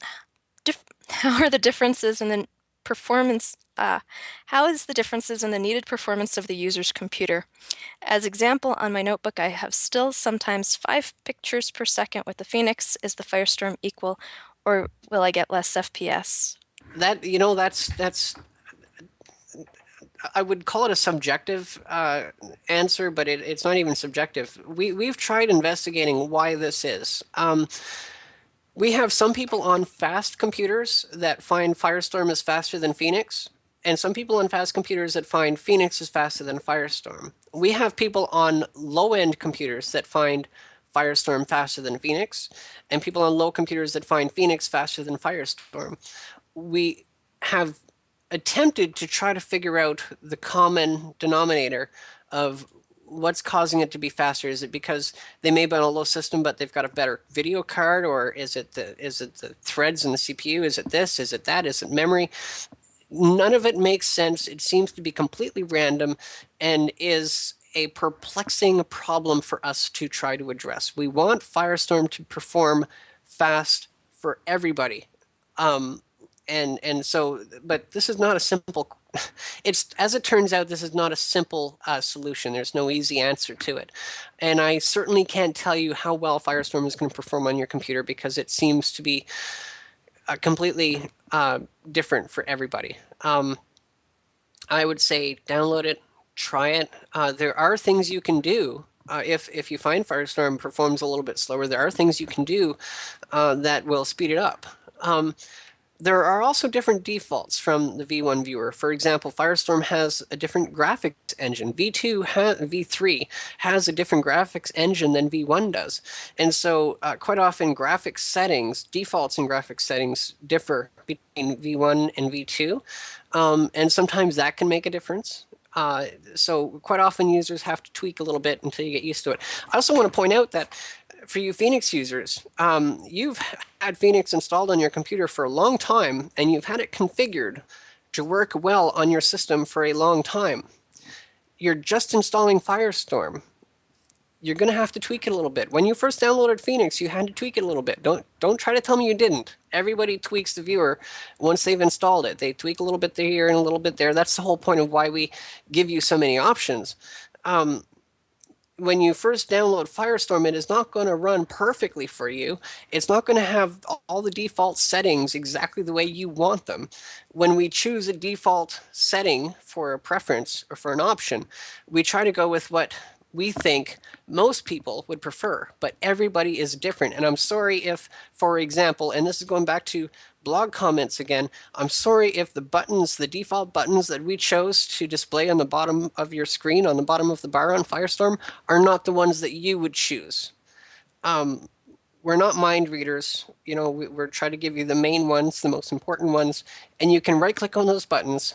How are the differences in the performance Ah, how is the differences in the needed performance of the user's computer? As example, on my notebook, I have still sometimes 5 pictures per second with the Phoenix. Is the Firestorm equal, or will I get less FPS? That, that's I would call it a subjective answer, but it's not even subjective. We've tried investigating why this is. We have some people on fast computers that find Firestorm is faster than Phoenix, and some people on fast computers that find Phoenix is faster than Firestorm. We have people on low-end computers that find Firestorm faster than Phoenix, and people on low computers that find Phoenix faster than Firestorm. We have attempted to try to figure out the common denominator of what's causing it to be faster. Is it because they may be on a low system but they've got a better video card, or is it the threads in the CPU? Is it this? Is it that? Is it memory? None of it makes sense. It seems to be completely random and is a perplexing problem for us to try to address. We want Firestorm to perform fast for everybody. Um, and so, but this is not a simple. It's, as it turns out, this is not a simple solution. There's no easy answer to it, and I certainly can't tell you how well Firestorm is going to perform on your computer because it seems to be completely different for everybody. I would say download it, try it. There are things you can do. If you find Firestorm performs a little bit slower, there are things you can do that will speed it up. There are also different defaults from the V1 viewer. For example, Firestorm has a different graphics engine. V3 has a different graphics engine than V1 does. And so quite often graphics settings, defaults in graphics settings differ between V1 and V2. And sometimes that can make a difference. So quite often users have to tweak a little bit until you get used to it. I also want to point out that for you Phoenix users, you've had Phoenix installed on your computer for a long time, and you've had it configured to work well on your system for a long time. You're just installing Firestorm. You're going to have to tweak it a little bit. When you first downloaded Phoenix, you had to tweak it a little bit. Don't try to tell me you didn't. Everybody tweaks the viewer once they've installed it. They tweak a little bit here and a little bit there. That's the whole point of why we give you so many options. When you first download Firestorm, it is not going to run perfectly for you. It's not going to have all the default settings exactly the way you want them. When we choose a default setting for a preference or for an option, we try to go with what we think most people would prefer, but everybody is different. And I'm sorry if, for example, and this is going back to blog comments again, I'm sorry if the buttons, the default buttons that we chose to display on the bottom of your screen, on the bottom of the bar on Firestorm, are not the ones that you would choose. We're not mind readers. We're trying to give you the main ones, the most important ones, and you can right click on those buttons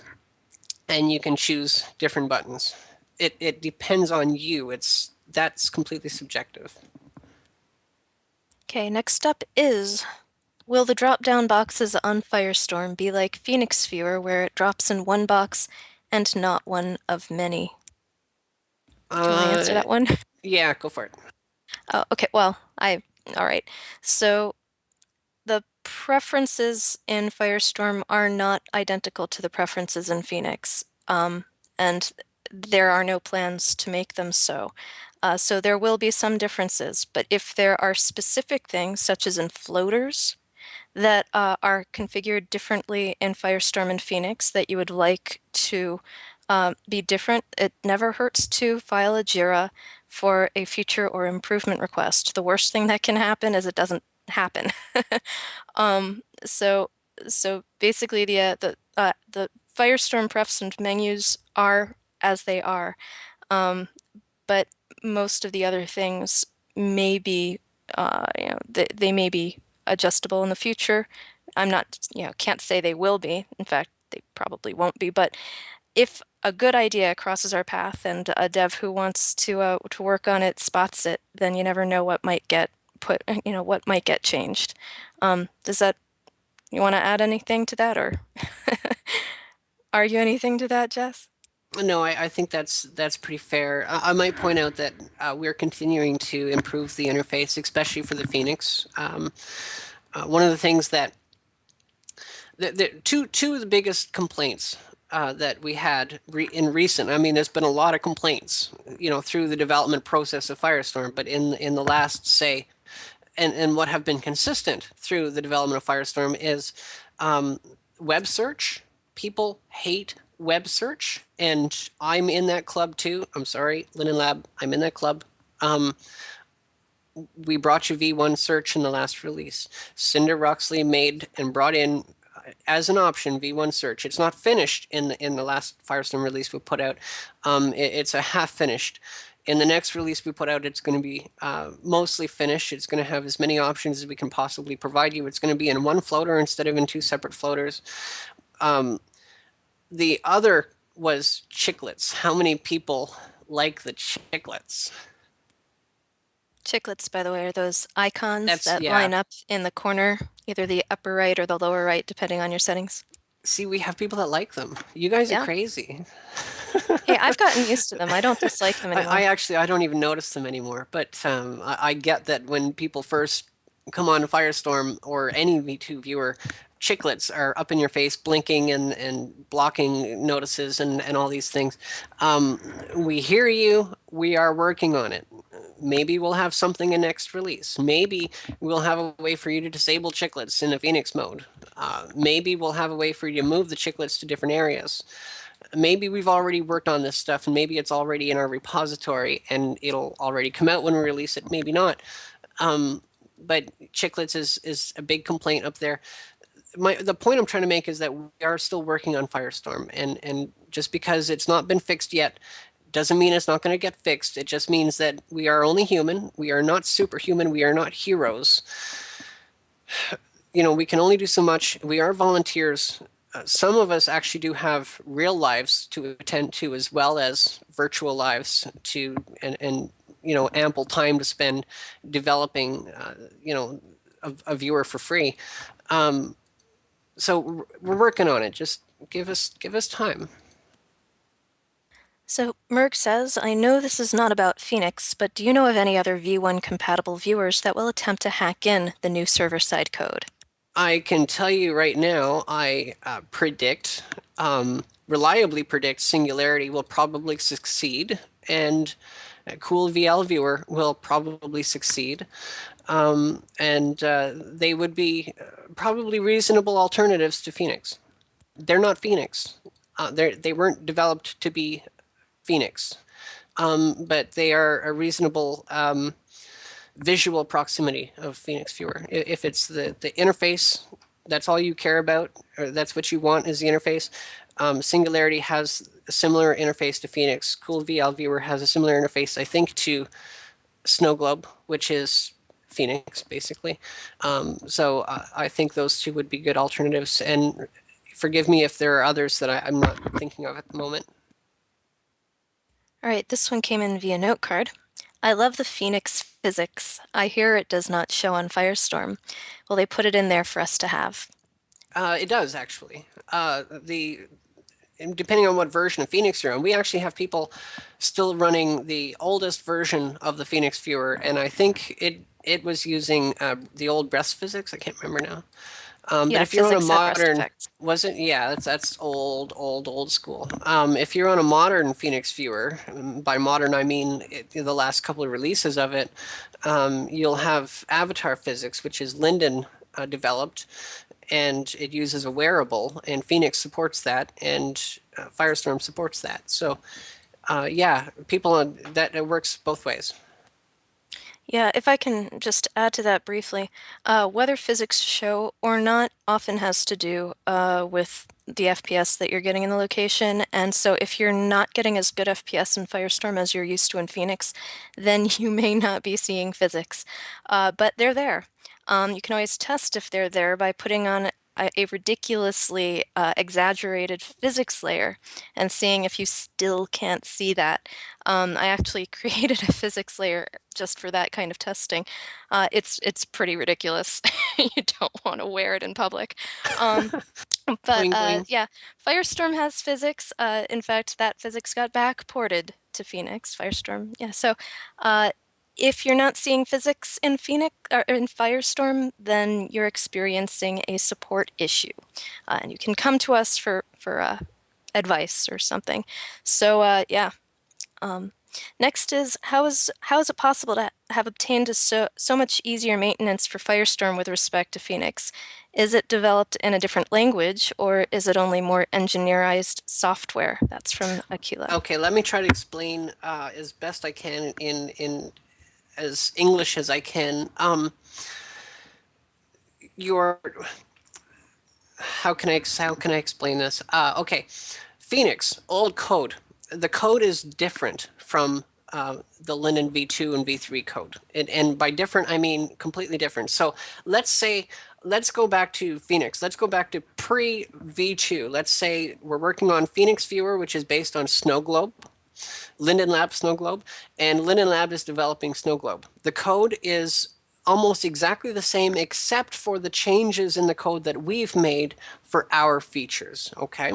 and you can choose different buttons. It depends on you. That's completely subjective. Okay, next up is, will the drop-down boxes on Firestorm be like Phoenix Viewer, where it drops in one box and not one of many? Do you want to answer Uh, that one? yeah, go for it. Oh, okay, well, all right. So the preferences in Firestorm are not identical to the preferences in Phoenix, and there are no plans to make them so. So there will be some differences, but if there are specific things, such as in floaters, that are configured differently in Firestorm and Phoenix that you would like to be different, it never hurts to file a JIRA for a feature or improvement request. The worst thing that can happen is it doesn't happen. So basically the Firestorm prefs and menus are as they are, but most of the other things may be they may be adjustable in the future. I'm not, can't say they will be. In fact, they probably won't be. But if a good idea crosses our path and a dev who wants to work on it spots it, then you never know what might get what might get changed. Does that You want to add anything to that or argue anything to that, Jess? No, I think that's pretty fair. I might point out that we're continuing to improve the interface, especially for the Phoenix. One of the things that two of the biggest complaints that we had in recent. I mean, there's been a lot of complaints, through the development process of Firestorm, but in the last, say, and what have been consistent through the development of Firestorm is um, web search. People hate web search, and I'm in that club too. I'm sorry, Linen Lab, I'm in that club. Um, we brought you V1 search in the last release. Cinder Roxley made and brought in as an option V1 search. It's not finished in the last Firestorm release we put out. It's a half finished. In the next release we put out, it's going to be mostly finished. It's going to have as many options as we can possibly provide you. It's going to be in one floater instead of in two separate floaters. The other was chiclets. How many people like the chiclets? Chiclets, by the way, are those icons That's that yeah. line up in the corner, either the upper right or the lower right, depending on your settings. See, we have people that like them. You guys are Yeah. crazy. Hey, I've gotten used to them. I don't dislike them I anymore. actually I don't even notice them anymore. But I get that when people first come on Firestorm or any V2 viewer, chiclets are up in your face, blinking and blocking notices and all these things. We hear you. We are working on it. Maybe we'll have something in next release. Maybe we'll have a way for you to disable chiclets in a Phoenix mode. Maybe we'll have a way for you to move the chiclets to different areas. Maybe we've already worked on this stuff and maybe it's already in our repository and it'll already come out when we release it. Maybe not. But chiclets is a big complaint up there. The point I'm trying to make is that we are still working on Firestorm, and just because it's not been fixed yet doesn't mean it's not going to get fixed. It just means that we are only human. We are not superhuman. We are not heroes. We can only do so much. We are volunteers. Some of us actually do have real lives to attend to as well as virtual lives to and ample time to spend developing a viewer for free. So we're working on it. Just give us time. So, Merg says, I know this is not about Phoenix, but do you know of any other V1 compatible viewers that will attempt to hack in the new server-side code? I can tell you right now, I reliably predict Singularity will probably succeed, and a Cool VL Viewer will probably succeed. And they would be probably reasonable alternatives to Phoenix. They're not Phoenix. They weren't developed to be Phoenix, but they are a reasonable visual proximity of Phoenix Viewer. If it's the interface, that's all you care about, or that's what you want is the interface. Singularity has a similar interface to Phoenix. Cool VL Viewer has a similar interface, I think, to Snow Globe, which is Phoenix, basically. So I think those two would be good alternatives. And forgive me if there are others that I'm not thinking of at the moment. All right, this one came in via note card. I love the Phoenix physics. I hear it does not show on Firestorm. Will they put it in there for us to have? It does actually. The Depending on what version of Phoenix you're on, we actually have people still running the oldest version of the Phoenix Viewer, and I think it was using the old breast physics. I can't remember now. But Yeah, if you're on a physics had rest modern, effects. was it? Yeah, that's old school. If you're on a modern Phoenix Viewer, by modern I mean the last couple of releases of it, you'll have avatar physics, which is Linden developed, and it uses a wearable, and Phoenix supports that, and Firestorm supports that. So, yeah, people on that it works both ways. Yeah, if I can just add to that briefly, whether physics show or not often has to do with the FPS that you're getting in the location. And so if you're not getting as good FPS in Firestorm as you're used to in Phoenix, then you may not be seeing physics. But they're there. You can always test if they're there by putting on a ridiculously exaggerated physics layer and seeing if you still can't see that. I actually created a physics layer just for that kind of testing. It's pretty ridiculous. You don't want to wear it in public. Um, but Bling bling. yeah, Firestorm has physics. In fact, that physics got back ported to Phoenix. Firestorm, yeah. So if you're not seeing physics in Phoenix or in Firestorm, then you're experiencing a support issue, and you can come to us for advice or something. So yeah. Um, Next is how is it possible to have obtained a so much easier maintenance for Firestorm with respect to Phoenix? Is it developed in a different language, or is it only more engineerized software? That's from Aquila. Okay, let me try to explain as best I can in as English as I can. Your how can I explain this? Okay, Phoenix old code. The code is different from the Linden V2 and V3 code, and by different I mean completely different. So let's say let's go back to Phoenix. Let's go back to pre V2. Let's say we're working on Phoenix Viewer, which is based on Snow Globe. Linden Lab Snow Globe, and Linden Lab is developing Snow Globe. The code is almost exactly the same except for the changes in the code that we've made for our features, okay?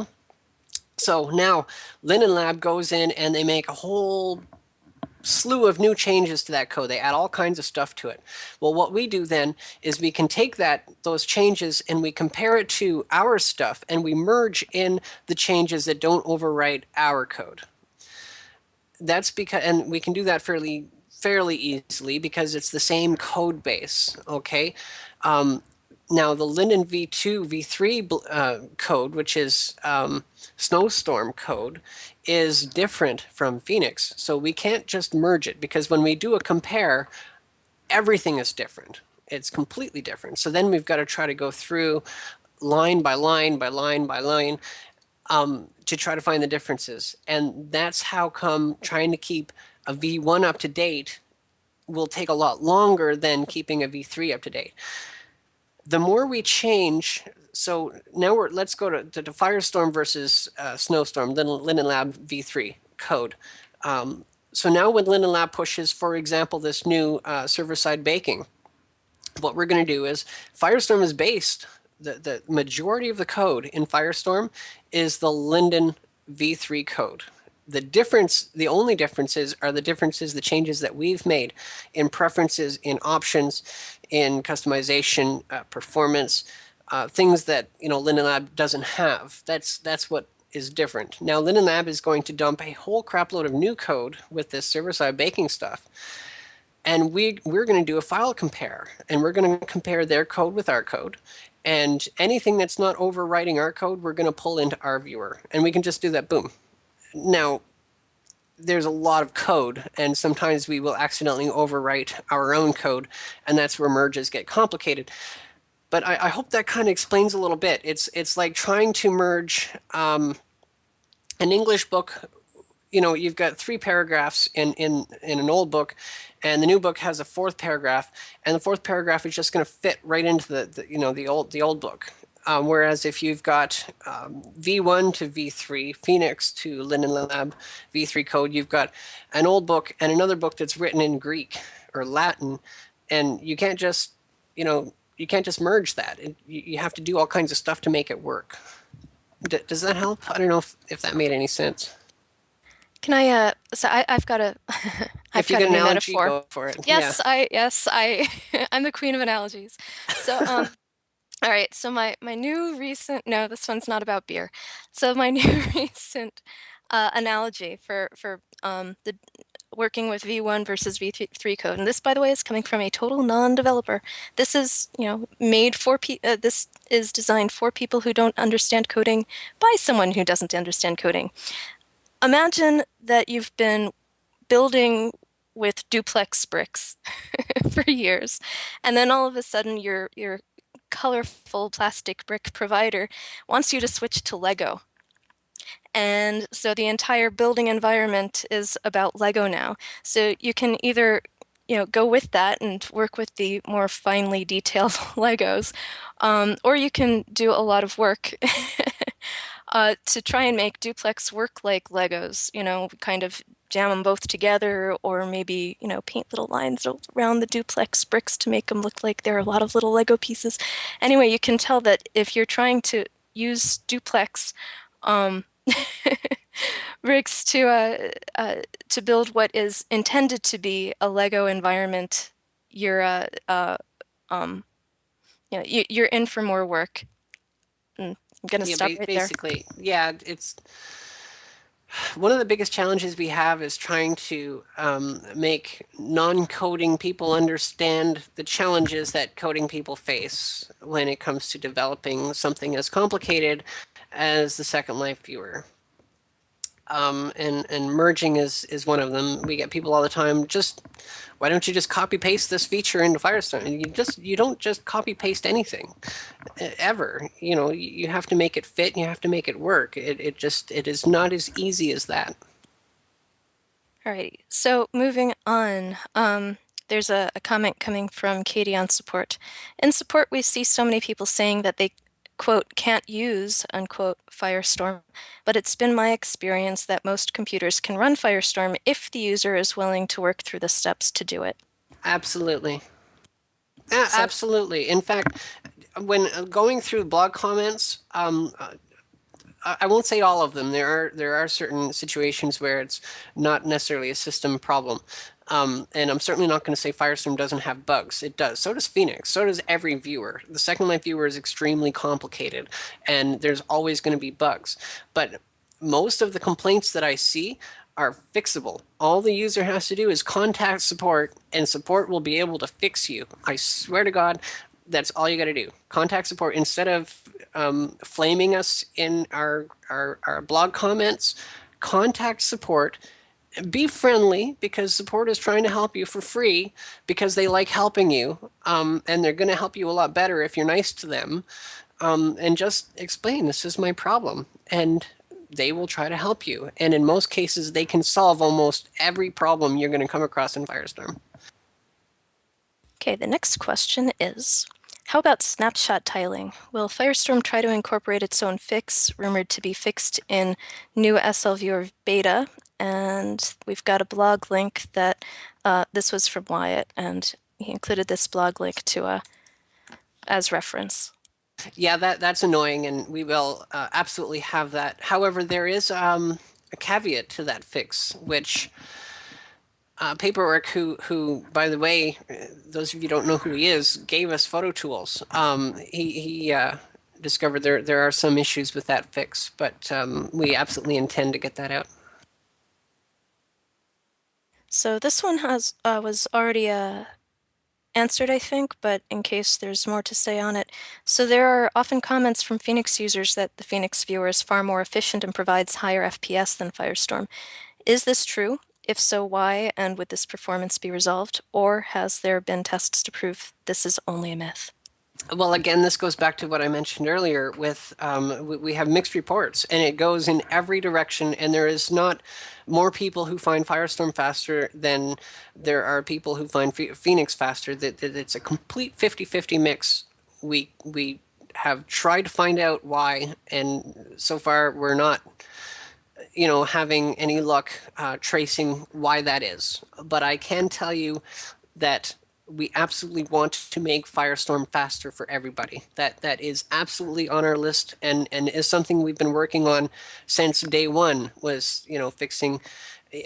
So now Linden Lab goes in and they make a whole slew of new changes to that code. They add all kinds of stuff to it. Well, what we do then is we can take those changes and we compare it to our stuff and we merge in the changes that don't overwrite our code. That's because, and we can do that fairly easily because it's the same code base. Okay. Now the Linden V2 V3 code, which is Snowstorm code, is different from Phoenix. So we can't just merge it because when we do a compare, everything is different. It's completely different. So then we've got to try to go through line by line by line by line to try to find the differences. And that's how come trying to keep a V1 up to date will take a lot longer than keeping a V3 up to date. The more we change, so now let's go to Firestorm versus Snowstorm, Linden Lab V3 code. So now when Linden Lab pushes, for example, this new server-side baking, what we're going to do is Firestorm is based, the majority of the code in Firestorm is the Linden V3 code. The only differences are the differences, the changes that we've made in preferences, in options, in customization, performance, things that Linden Lab doesn't have. That's what is different. Now Linden Lab is going to dump a whole crapload of new code with this server-side baking stuff. And we're going to do a file compare, and we're going to compare their code with our code. And anything that's not overwriting our code, we're going to pull into our viewer. And we can just do that, boom. Now, there's a lot of code, and sometimes we will accidentally overwrite our own code, and that's where merges get complicated. But I hope that kind of explains a little bit. It's like trying to merge an English book. You've got 3 paragraphs in an old book, and the new book has a fourth paragraph, and the fourth paragraph is just going to fit right into the old book. Whereas if you've got V1 to V3, Phoenix to Linden Lab V3 code, you've got an old book and another book that's written in Greek or Latin, and you can't just merge that. You have to do all kinds of stuff to make it work. Does that help? I don't know if that made any sense. Can I've got a I've If you got get a an new analogy, metaphor. go for it. Yeah. Yes, I'm the queen of analogies. So all right, so my new recent, no, this one's not about beer. So my new recent analogy for the working with V1 versus V3 code, and this, by the way, is coming from a total non-developer. This is, made for this is designed for people who don't understand coding by someone who doesn't understand coding. Imagine that you've been building with duplex bricks for years, and then all of a sudden your colorful plastic brick provider wants you to switch to Lego. And so the entire building environment is about Lego now. So you can either, go with that and work with the more finely detailed Legos, or you can do a lot of work to try and make duplex work like Legos, kind of jam them both together, or maybe, paint little lines around the duplex bricks to make them look like there are a lot of little Lego pieces. Anyway, you can tell that if you're trying to use duplex um, bricks to build what is intended to be a Lego environment, you're um, you're in for more work. I'm gonna Yeah, stop right there. basically, yeah, it's one of the biggest challenges we have is trying to make non-coding people understand the challenges that coding people face when it comes to developing something as complicated as the Second Life viewer. And merging is one of them. We get people all the time. Just why don't you just copy paste this feature into Firestorm? And you don't just copy paste anything ever. You have to make it fit. And you have to make it work. It is not as easy as that. Alrighty, so moving on. There's a comment coming from Katie on support. In support, we see so many people saying that they, quote, can't use, unquote, Firestorm, but it's been my experience that most computers can run Firestorm if the user is willing to work through the steps to do it. Absolutely. So, Absolutely. In fact, when going through blog comments, I won't say all of them. There are certain situations where it's not necessarily a system problem. And I'm certainly not going to say Firestorm doesn't have bugs. It does. So does Phoenix. So does every viewer. The Second Life viewer is extremely complicated, and there's always going to be bugs. But most of the complaints that I see are fixable. All the user has to do is contact support, and support will be able to fix you. I swear to God, that's all you got to do. Contact support instead of flaming us in our blog comments. Contact support. Be friendly because support is trying to help you for free because they like helping you, and they're going to help you a lot better if you're nice to them. And just explain this is my problem, and they will try to help you. And in most cases, they can solve almost every problem you're going to come across in Firestorm. okay, the next question is, how about snapshot tiling? Will Firestorm try to incorporate its own fix, rumored to be fixed in new SL Viewer beta? And we've got a blog link that this was from Wyatt, and he included this blog link to as reference. Yeah, that's annoying, and we will absolutely have that. However, there is a caveat to that fix, which Paperwork, who, by the way, those of you who don't know who he is, gave us photo tools. He discovered there are some issues with that fix, but we absolutely intend to get that out. So this one was already answered, I think, but in case there's more to say on it. So there are often comments from Phoenix users that the Phoenix viewer is far more efficient and provides higher FPS than Firestorm. Is this true? If so, why? And would this performance be resolved? Or has there been tests to prove this is only a myth? Well, again, this goes back to what I mentioned earlier with we have mixed reports, and it goes in every direction, and there is not more people who find Firestorm faster than there are people who find Phoenix faster. That it's a complete 50-50 mix. We have tried to find out why, and so far we're not having any luck tracing why that is. But I can tell you that we absolutely want to make Firestorm faster for everybody. That is absolutely on our list, and is something we've been working on since day one. Was fixing.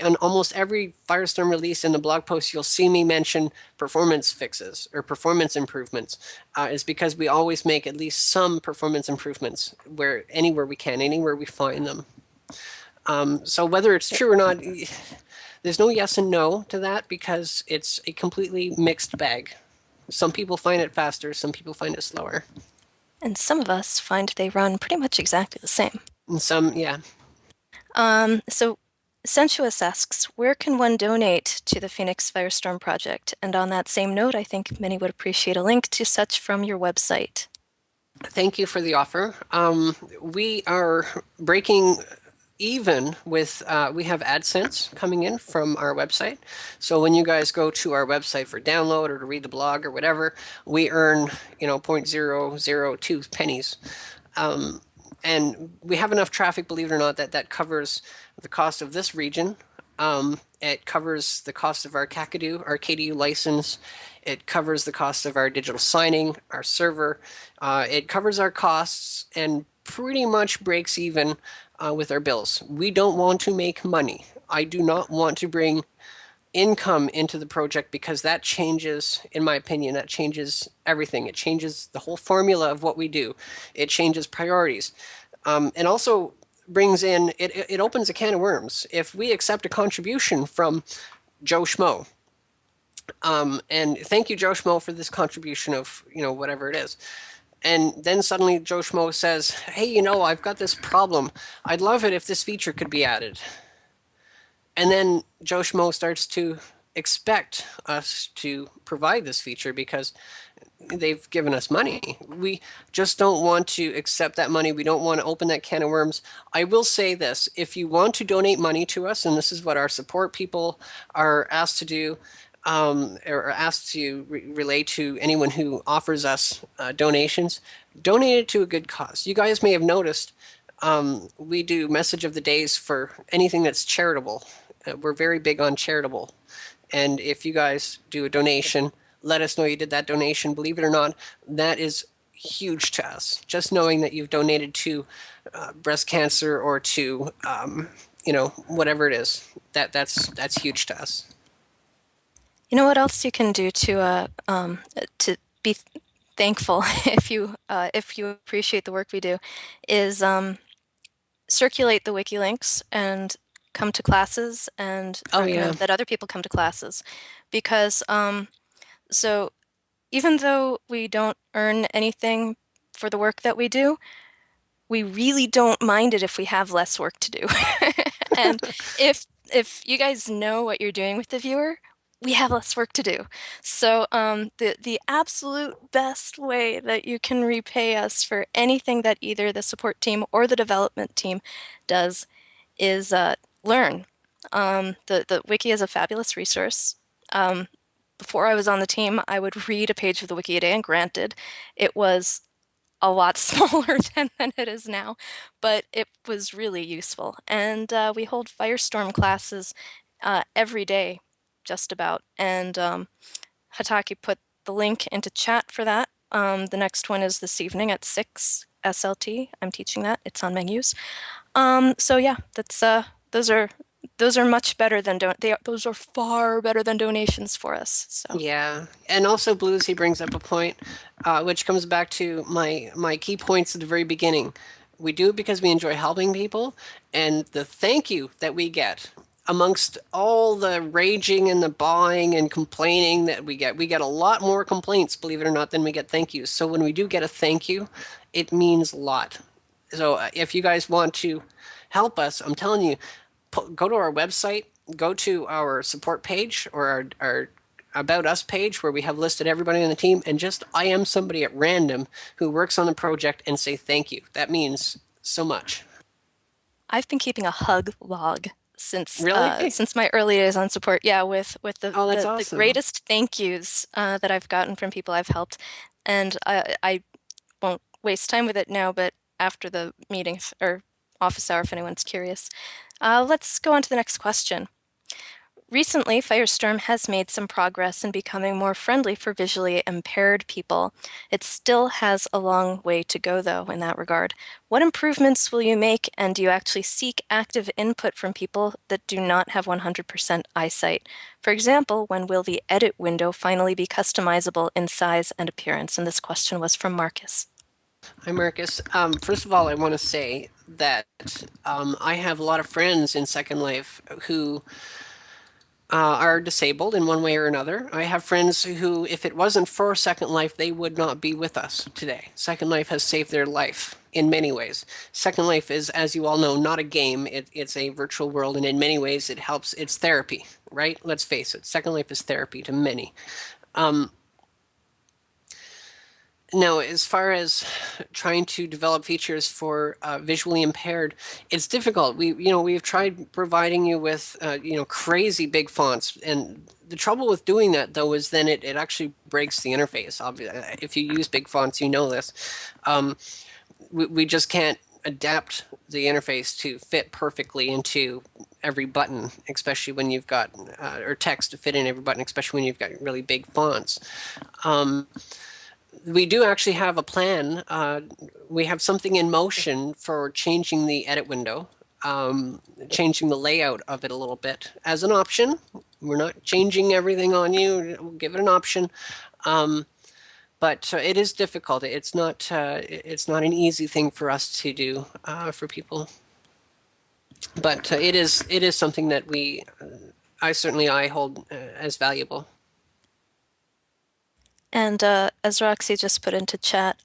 On almost every Firestorm release in the blog post, you'll see me mention performance fixes or performance improvements. Is because we always make at least some performance improvements anywhere we can, anywhere we find them. So whether it's true or not, there's no yes and no to that because it's a completely mixed bag. Some people find it faster, some people find it slower. And some of us find they run pretty much exactly the same. And some, yeah. So Sensuous asks, where can one donate to the Phoenix Firestorm project? And on that same note, I think many would appreciate a link to such from your website. Thank you for the offer. We are breaking even with we have AdSense coming in from our website. So when you guys go to our website for download or to read the blog or whatever, we earn 0.002 pennies. And we have enough traffic, believe it or not, that covers the cost of this region. It covers the cost of our KDU license. It covers the cost of our digital signing, our server. It covers our costs and pretty much breaks even with our bills. We don't want to make money. I do not want to bring income into the project because that changes, in my opinion, that changes everything. It changes the whole formula of what we do. It changes priorities, and also brings in it opens a can of worms. If we accept a contribution from Joe Schmo, and thank you Joe Schmo for this contribution of whatever it is, and then suddenly Joe Schmo says, hey, I've got this problem. I'd love it if this feature could be added. And then Joe Schmo starts to expect us to provide this feature because they've given us money. We just don't want to accept that money. We don't want to open that can of worms. I will say this, if you want to donate money to us, and this is what our support people are asked to do, or asked to relay to anyone who offers us donations, donate it to a good cause. You guys may have noticed we do message of the days for anything that's charitable. We're very big on charitable. And if you guys do a donation, let us know you did that donation. Believe it or not, that is huge to us. Just knowing that you've donated to breast cancer or to, whatever it is, that's huge to us. You know what else you can do to be thankful if you appreciate the work we do is circulate the wiki links and come to classes and Oh yeah, recommend that other people come to classes because so even though we don't earn anything for the work that we do, we really don't mind it if we have less work to do. And if you guys know what you're doing with the viewer, we have less work to do. So the absolute best way that you can repay us for anything that either the support team or the development team does is learn. The wiki is a fabulous resource. Before I was on the team, I would read a page of the wiki a day, and granted, it was a lot smaller than it is now, but it was really useful. And we hold Firestorm classes every day, just about. And Hataki put the link into chat for that. The next one is this evening at 6 SLT. I'm teaching that. It's on menus. So yeah, that's those are much better than those are far better than donations for us. So yeah. And also Bluesy brings up a point, which comes back to my key points at the very beginning. We do it because we enjoy helping people, and the thank you that we get amongst all the raging and the bawing and complaining that we get a lot more complaints, believe it or not, than we get thank yous. So when we do get a thank you, it means a lot. So if you guys want to help us, I'm telling you, go to our website, go to our support page or our about us page where we have listed everybody on the team, and just I am somebody at random who works on the project and say thank you. That means so much. I've been keeping a hug log Really? since my early days on support. Yeah, with Oh, that's the awesome. greatest thank yous that I've gotten from people I've helped, and I won't waste time with it now. But after the meeting or office hour, if anyone's curious, let's go on to the next question. Recently, Firestorm has made some progress in becoming more friendly for visually impaired people. It still has a long way to go, though, in that regard. What improvements will you make, and do you actually seek active input from people that do not have 100% eyesight? For example, when will the edit window finally be customizable in size and appearance? And this question was from Marcus. Hi, Marcus. First of all, I want to say that I have a lot of friends in Second Life who are disabled in one way or another. I have friends who, if it wasn't for Second Life, they would not be with us today. Second Life has saved their life in many ways. Second Life is, as you all know, not a game. It's a virtual world, and in many ways, it helps. It's therapy, right? Let's face it. Second Life is therapy to many. Now, as far as trying to develop features for visually impaired, it's difficult. We've tried providing you with crazy big fonts, and the trouble with doing that though is then it actually breaks the interface. Obviously, if you use big fonts, you know this. We just can't adapt the interface to fit perfectly into every button, especially when you've got or text to fit in every button, especially when you've got really big fonts. We do actually have a plan. We have something in motion for changing the edit window. changing the layout of it a little bit as an option. We're not changing everything on you. We'll give it an option. Um, but it is difficult. It's not an easy thing for us to do for people. But it is something that I hold as valuable. And as Roxy just put into chat,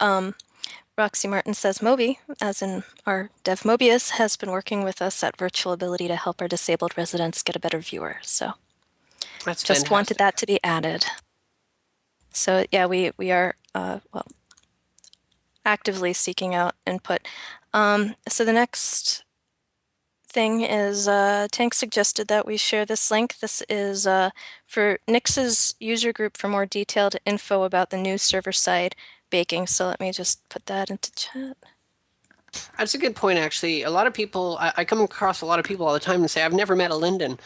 Roxy Martin says Moby, as in our dev Mobius, has been working with us at Virtual Ability to help our disabled residents get a better viewer. So That's just wanted fantastic. that to be added. So yeah, we are well actively seeking out input. So the next thing is Tank suggested that we share this link. This is for Nix's user group for more detailed info about the new server-side baking. So let me just put that into chat. That's a good point, actually. A lot of people, I come across a lot of people all the time and say, I've never met a Linden.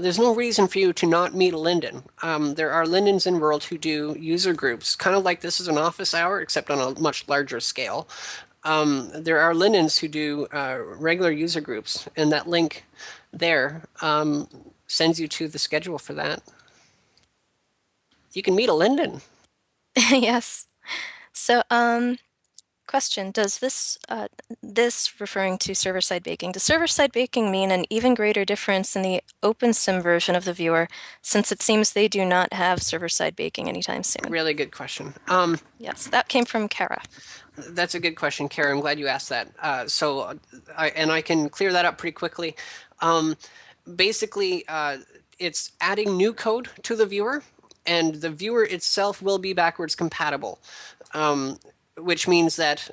There's no reason for you to not meet a Linden. There are Lindens in World who do user groups, kind of like this is an office hour, except on a much larger scale. There are Lindens who do regular user groups, and that link there sends you to the schedule for that. You can meet a Linden. Yes. So, question, does this referring to server-side baking, does server-side baking mean an even greater difference in the OpenSim version of the viewer, since it seems they do not have server-side baking anytime soon? Really good question. Yes, that came from Kara. That's a good question, Kara. I'm glad you asked that. I can clear that up pretty quickly. Um, basically, it's adding new code to the viewer, and the viewer itself will be backwards compatible, which means that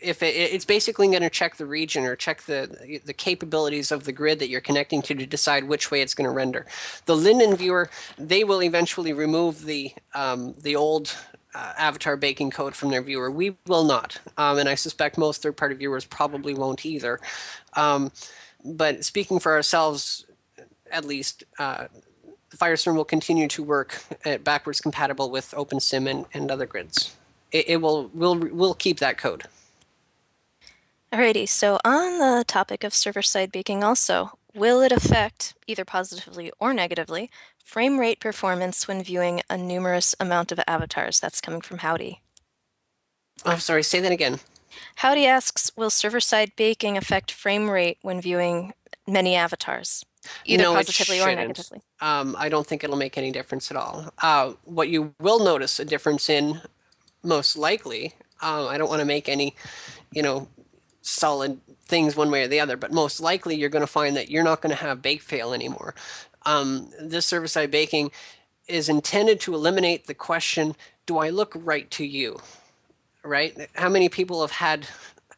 if it's basically going to check the region or check the capabilities of the grid that you're connecting to decide which way it's going to render. The Linden viewer, they will eventually remove the old avatar baking code from their viewer. We will not, and I suspect most third-party viewers probably won't either. But speaking for ourselves, at least, Firestorm will continue to work at backwards compatible with OpenSim and other grids. We'll keep that code. Alrighty, so on the topic of server-side baking also, will it affect, either positively or negatively, frame rate performance when viewing a numerous amount of avatars? That's coming from Howdy. Oh, sorry, say that again. Howdy asks, will server-side baking affect frame rate when viewing many avatars, either No, it positively or shouldn't. negatively? I don't think it'll make any difference at all. What you will notice a difference in, most likely, I don't want to make any, you know, solid things one way or the other, but most likely you're going to find that you're not going to have bake fail anymore. This server-side baking is intended to eliminate the question, do I look right to you? Right? How many people have had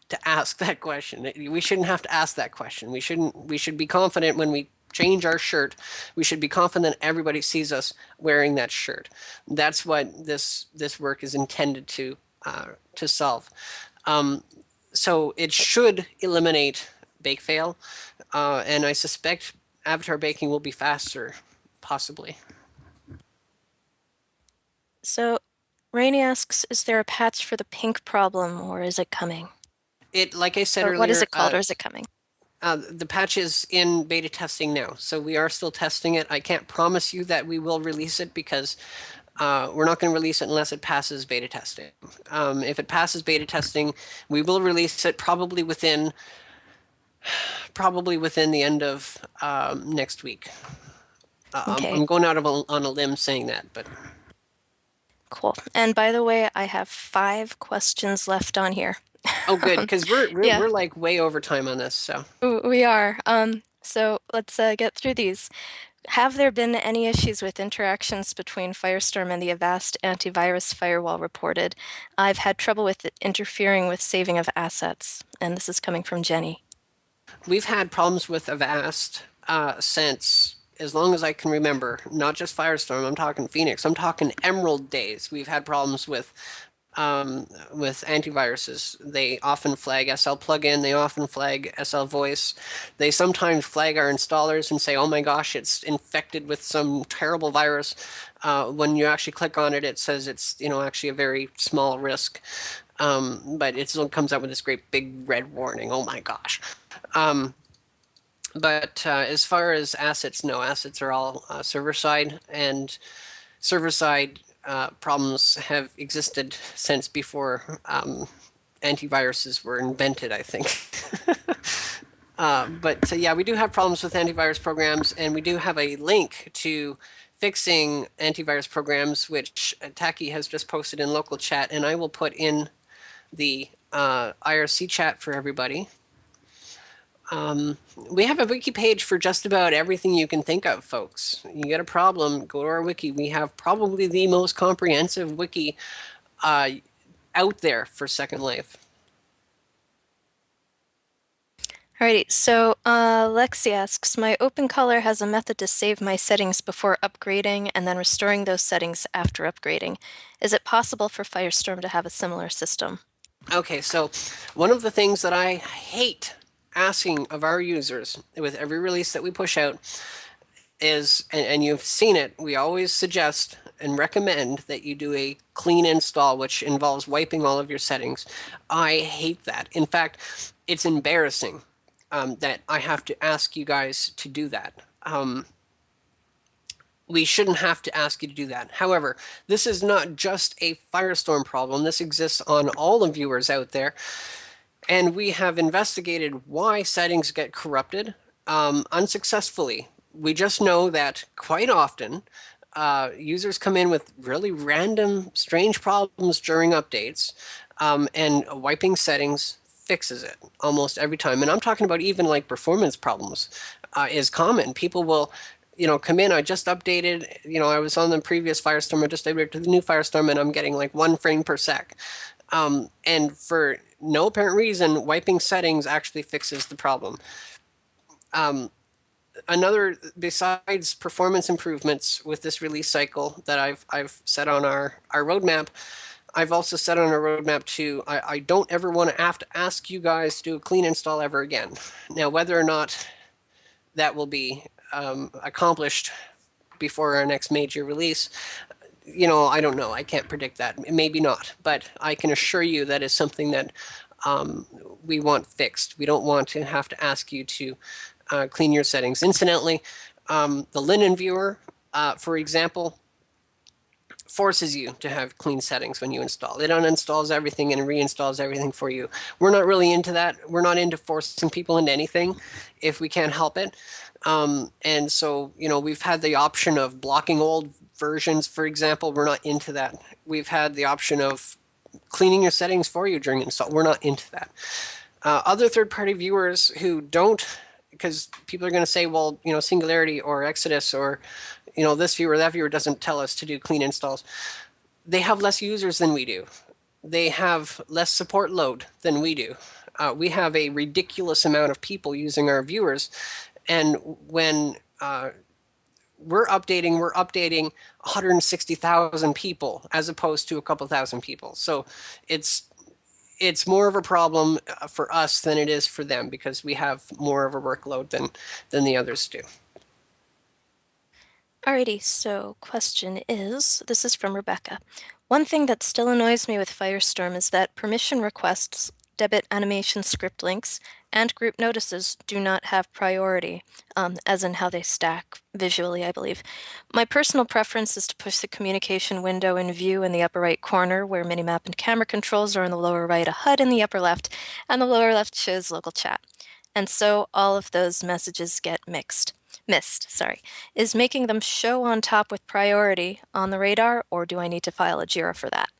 to ask that question? We shouldn't have to ask that question. We should be confident when we change our shirt. We should be confident everybody sees us wearing that shirt. That's what this work is intended to solve. So it should eliminate bake fail, and I suspect avatar baking will be faster, possibly. So Rainey asks, is there a patch for the pink problem, or is it coming? It, like I said Or what is earlier, it called, or is it coming? the patch is in beta testing now, so we are still testing it. I can't promise you that we will release it because we're not going to release it unless it passes beta testing. If it passes beta testing, we will release it probably within the end of next week. Okay, I'm going out on a limb saying that, but cool. And by the way, I have 5 questions left on here. oh, good, because Yeah, we're like way over time on this. So we are. So let's get through these. Have there been any issues with interactions between Firestorm and the Avast antivirus firewall reported? I've had trouble with it interfering with saving of assets, and this is coming from Jenny. we've had problems with Avast since as long as I can remember. Not just Firestorm. I'm talking Phoenix. I'm talking Emerald days. We've had problems with antiviruses. They often flag SL plugin, they often flag SL voice. They sometimes flag our installers and say, oh my gosh, it's infected with some terrible virus. When you actually click on it, it says it's actually a very small risk. But it still comes out with this great big red warning. Oh my gosh. But as far as assets, no, assets are all server side, and server side problems have existed since before antiviruses were invented, I think. But yeah, we do have problems with antivirus programs, and we do have a link to fixing antivirus programs, which Taki has just posted in local chat, and I will put in the IRC chat for everybody. We have a wiki page for just about everything you can think of, folks. You get a problem, go to our wiki. We have probably the most comprehensive wiki out there for Second Life. Alrighty, so Lexi asks, my OpenColor has a method to save my settings before upgrading and then restoring those settings after upgrading. Is it possible for Firestorm to have a similar system? Okay, so one of the things that I hate asking of our users with every release that we push out is, and you've seen it, we always suggest and recommend that you do a clean install, which involves wiping all of your settings. I hate that. In fact, it's embarrassing that I have to ask you guys to do that. We shouldn't have to ask you to do that. However, this is not just a Firestorm problem. This exists on all the viewers out there. And we have investigated why settings get corrupted unsuccessfully. We just know that quite often users come in with really random, strange problems during updates, and wiping settings fixes it almost every time. And I'm talking about even like performance problems is common. People will, come in. I just updated. I was on the previous Firestorm. I just updated to the new Firestorm, and I'm getting like 1 frame per sec. And for no apparent reason, wiping settings actually fixes the problem. Another, besides performance improvements with this release cycle that I've set on our roadmap, I've also set on a roadmap to, I don't ever want to have to ask you guys to do a clean install ever again. Now, whether or not that will be accomplished before our next major release, I don't know. I can't predict that. Maybe not, but I can assure you that is something that we want fixed. We don't want to have to ask you to clean your settings. Incidentally, the Linen Viewer, for example, forces you to have clean settings when you install. It uninstalls everything and reinstalls everything for you. We're not really into that. We're not into forcing people into anything if we can't help it. And so, we've had the option of blocking old versions, for example. We're not into that. We've had the option of cleaning your settings for you during install. We're not into that. Other third-party viewers who don't, because people are going to say, well, Singularity or Exodus or this viewer, that viewer doesn't tell us to do clean installs. They have less users than we do. They have less support load than we do. We have a ridiculous amount of people using our viewers, and when we're updating 160,000 people as opposed to a couple thousand people. So it's more of a problem for us than it is for them because we have more of a workload than the others do. Alrighty, so question is, this is from Rebecca. One thing that still annoys me with Firestorm is that permission requests, debit animation script links, and group notices do not have priority, as in how they stack visually, I believe. My personal preference is to push the communication window in view in the upper right corner, where minimap and camera controls are in the lower right, a HUD in the upper left, and the lower left shows local chat. And so all of those messages get missed. Is making them show on top with priority on the radar, or do I need to file a JIRA for that?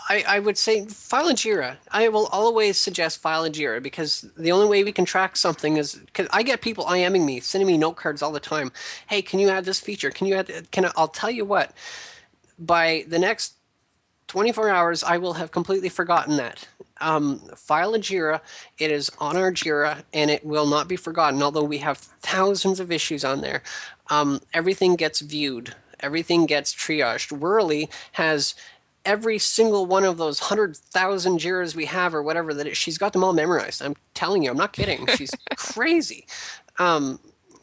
I would say file a JIRA. I will always suggest file a JIRA because the only way we can track something is because I get people IMing me, sending me note cards all the time. Hey, can you add this feature? Can you add? I'll tell you what. By the next 24 hours, I will have completely forgotten that. File a JIRA. It is on our JIRA, and it will not be forgotten, although we have thousands of issues on there. Everything gets viewed. Everything gets triaged. Whirly has every single one of those 100,000 JIRAs we have or whatever, she's got them all memorized. I'm telling you, I'm not kidding. She's crazy.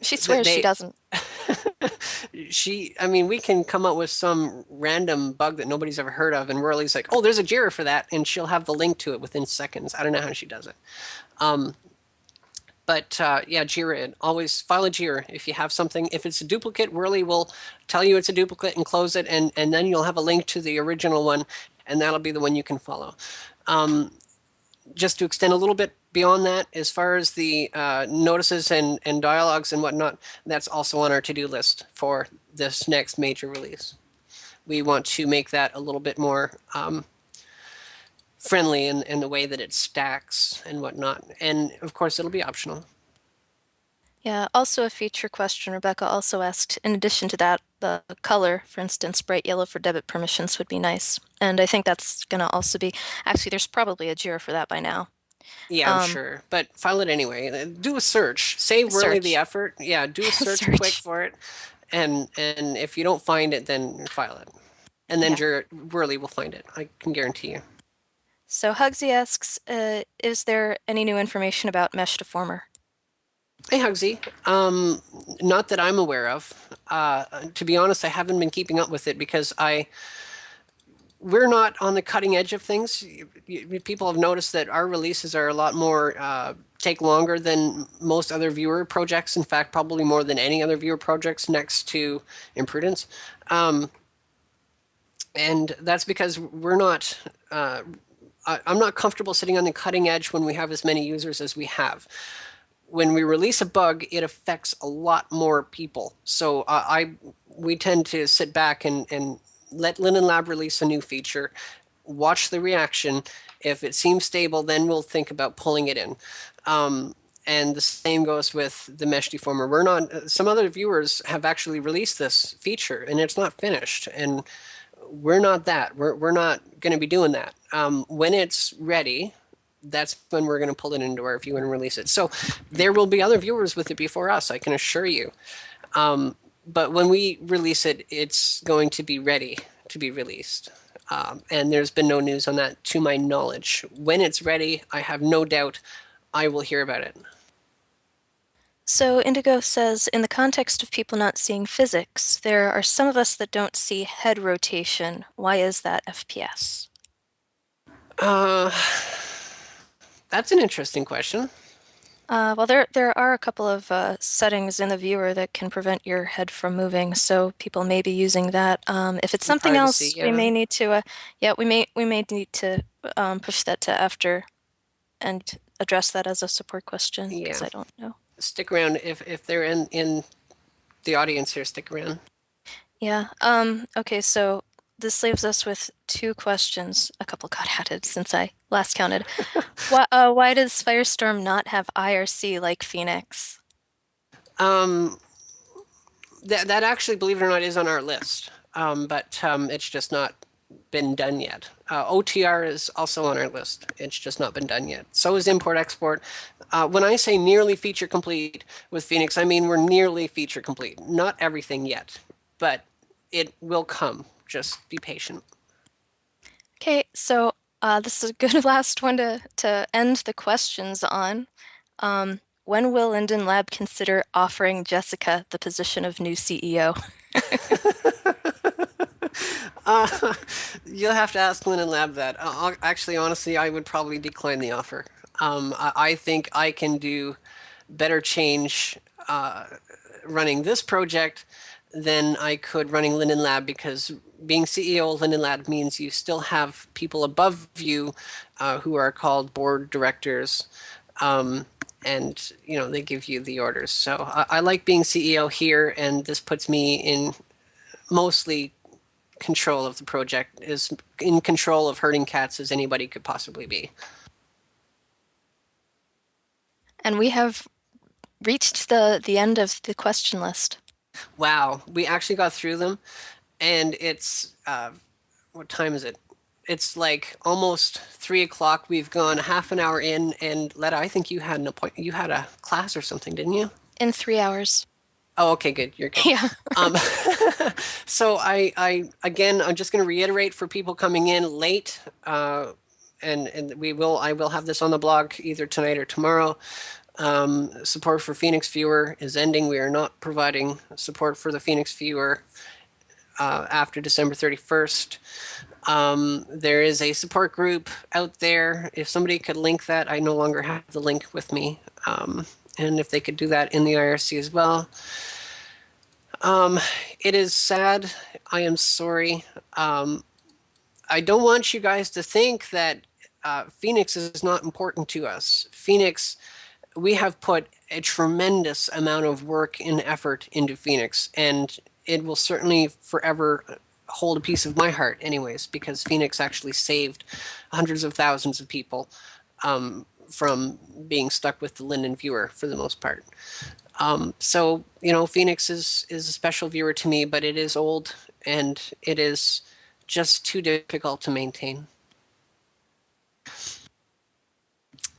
She That swears she they doesn't. I mean, we can come up with some random bug that nobody's ever heard of, and Whirly's like, oh, there's a JIRA for that, and she'll have the link to it within seconds. I don't know how she does it. But yeah, JIRA, always file a JIRA if you have something. If it's a duplicate, Whirly will tell you it's a duplicate and close it, and then you'll have a link to the original one, and that'll be the one you can follow. Just to extend a little bit beyond that, as far as the notices and dialogues and whatnot, that's also on our to-do list for this next major release. We want to make that a little bit more friendly in the way that it stacks and whatnot. And of course, it'll be optional. Yeah, also a feature question. Rebecca also asked, in addition to that, the color, for instance, bright yellow for debit permissions would be nice. And I think that's going to also be, actually, there's probably a JIRA for that by now. Yeah, I'm Um, sure, but file it anyway. Do a search. Save really the Search. effort. Yeah, do a search quick Search. for it, and if you don't find it, then file it, and then Yeah. your Whirly will find it. I can guarantee you. So Hugsy asks, is there any new information about Mesh Deformer? Hey, Hugsy. Not that I'm aware of. To be honest, I haven't been keeping up with it because we're not on the cutting edge of things. People have noticed that our releases are a lot more take longer than most other viewer projects. In fact, probably more than any other viewer projects next to Imprudence. And that's because we're not. I'm not comfortable sitting on the cutting edge when we have as many users as we have. When we release a bug, it affects a lot more people. So we tend to sit back and let Linen Lab release a new feature, watch the reaction. If it seems stable, then we'll think about pulling it in. And the same goes with the mesh deformer. We're not. Some other viewers have actually released this feature, and it's not finished. And we're not that. We're not going to be doing that. When it's ready, that's when we're going to pull it into our view and release it. So there will be other viewers with it before us, I can assure you. But when we release it, it's going to be ready to be released. And there's been no news on that to my knowledge. When it's ready, I have no doubt I will hear about it. So Indigo says, in the context of people not seeing physics, there are some of us that don't see head rotation. Why is that FPS? Uh, that's an interesting question. Well, there are a couple of settings in the viewer that can prevent your head from moving, so people may be using that. If it's In something privacy, else, we yeah. may need to, yeah, we may need to push that to after and address that as a support question because Yeah. I don't know. Stick around if they're in the audience here, stick around. Yeah. Okay, so this leaves us with two questions. A couple got added since I last counted. Why does Firestorm not have IRC like Phoenix? Um, that actually, believe it or not, is on our list, but it's just not been done yet. OTR is also on our list. It's just not been done yet. So is import export. When I say nearly feature complete with Phoenix, I mean we're nearly feature complete. Not everything yet, but it will come. Just be patient. Okay, so this is a good last one to end the questions on. When will Linden Lab consider offering Jessica the position of new CEO? You'll have to ask Lynn and Lab that. Actually, honestly, I would probably decline the offer. I think I can do better change running this project than I could running Linden Lab because being CEO of Linden Lab means you still have people above you who are called board directors. And they give you the orders. So I like being CEO here, and this puts me in mostly control of the project, as in control of herding cats as anybody could possibly be. And we have reached the end of the question list. Wow, we actually got through them, and it's what time is it? It's like almost 3 o'clock. We've gone half an hour in, and Letta, I think you had an appointment. You had a class or something, didn't you? In 3 hours. Oh, okay, good. You're good. Yeah. Um, so again, I'm just going to reiterate for people coming in late, and I will have this on the blog either tonight or tomorrow. Support for Phoenix Viewer is ending. We are not providing support for the Phoenix Viewer after December 31st. There is a support group out there. If somebody could link that, I no longer have the link with me. And if they could do that in the IRC as well. It is sad. I am sorry. I don't want you guys to think that Phoenix is not important to us. Phoenix, we have put a tremendous amount of work and effort into Phoenix, and it will certainly forever hold a piece of my heart, anyways, because Phoenix actually saved hundreds of thousands of people from being stuck with the Linden viewer for the most part. So, Phoenix is a special viewer to me, but it is old and it is just too difficult to maintain.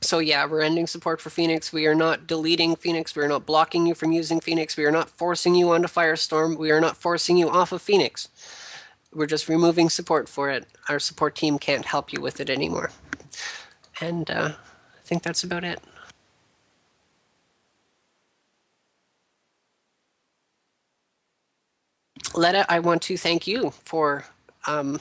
So yeah, we're ending support for Phoenix. We are not deleting Phoenix. We are not blocking you from using Phoenix. We are not forcing you onto Firestorm. We are not forcing you off of Phoenix. We're just removing support for it. Our support team can't help you with it anymore. And I think that's about it. Letta, I want to thank you for putting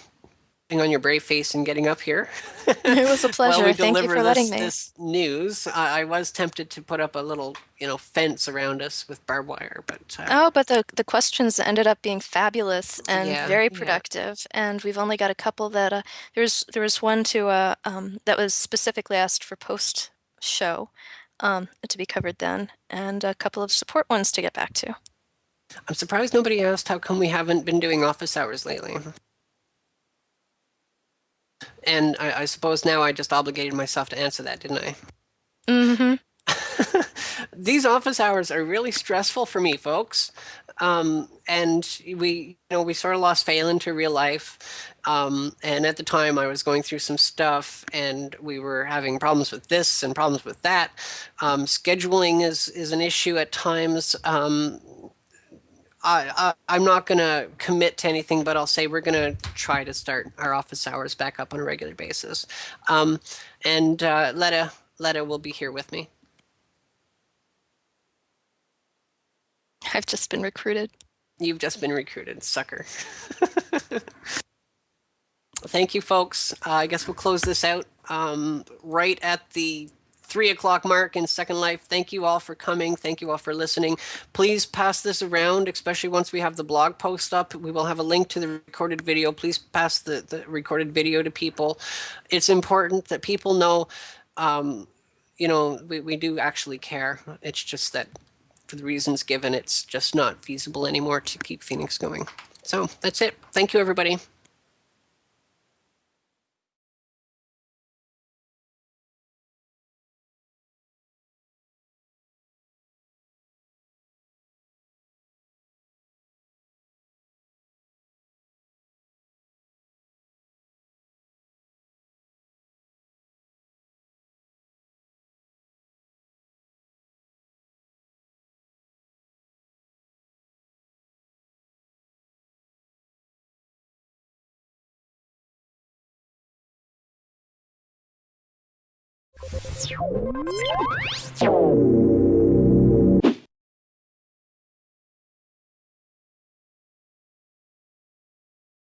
on your brave face and getting up here It was a while pleasure. we Thank you deliver for letting this me. this news. I was tempted to put up a little, fence around us with barbed wire, but Oh, but the questions ended up being fabulous and yeah, very yeah. productive, and we've only got a couple that there was one that was specifically asked for post show to be covered then, and a couple of support ones to get back to. I'm surprised nobody asked how come we haven't been doing office hours lately. And I suppose now I just obligated myself to answer that, didn't I? Mm-hmm. These office hours are really stressful for me, folks. And we sort of lost Phelan to real life. And at the time, I was going through some stuff, and we were having problems with this and problems with that. Scheduling is an issue at times. I'm not going to commit to anything, but I'll say we're going to try to start our office hours back up on a regular basis. And Letta will be here with me. I've just been recruited. You've just been recruited, sucker. Thank you, folks. I guess we'll close this out right at the 3 o'clock mark in Second Life. Thank you all for coming. Thank you all for listening. Please pass this around, especially once we have the blog post up. We will have a link to the recorded video. Please pass the recorded video to people. It's important that people know, we do actually care. It's just that for the reasons given, it's just not feasible anymore to keep Phoenix going. So that's it. Thank you, everybody.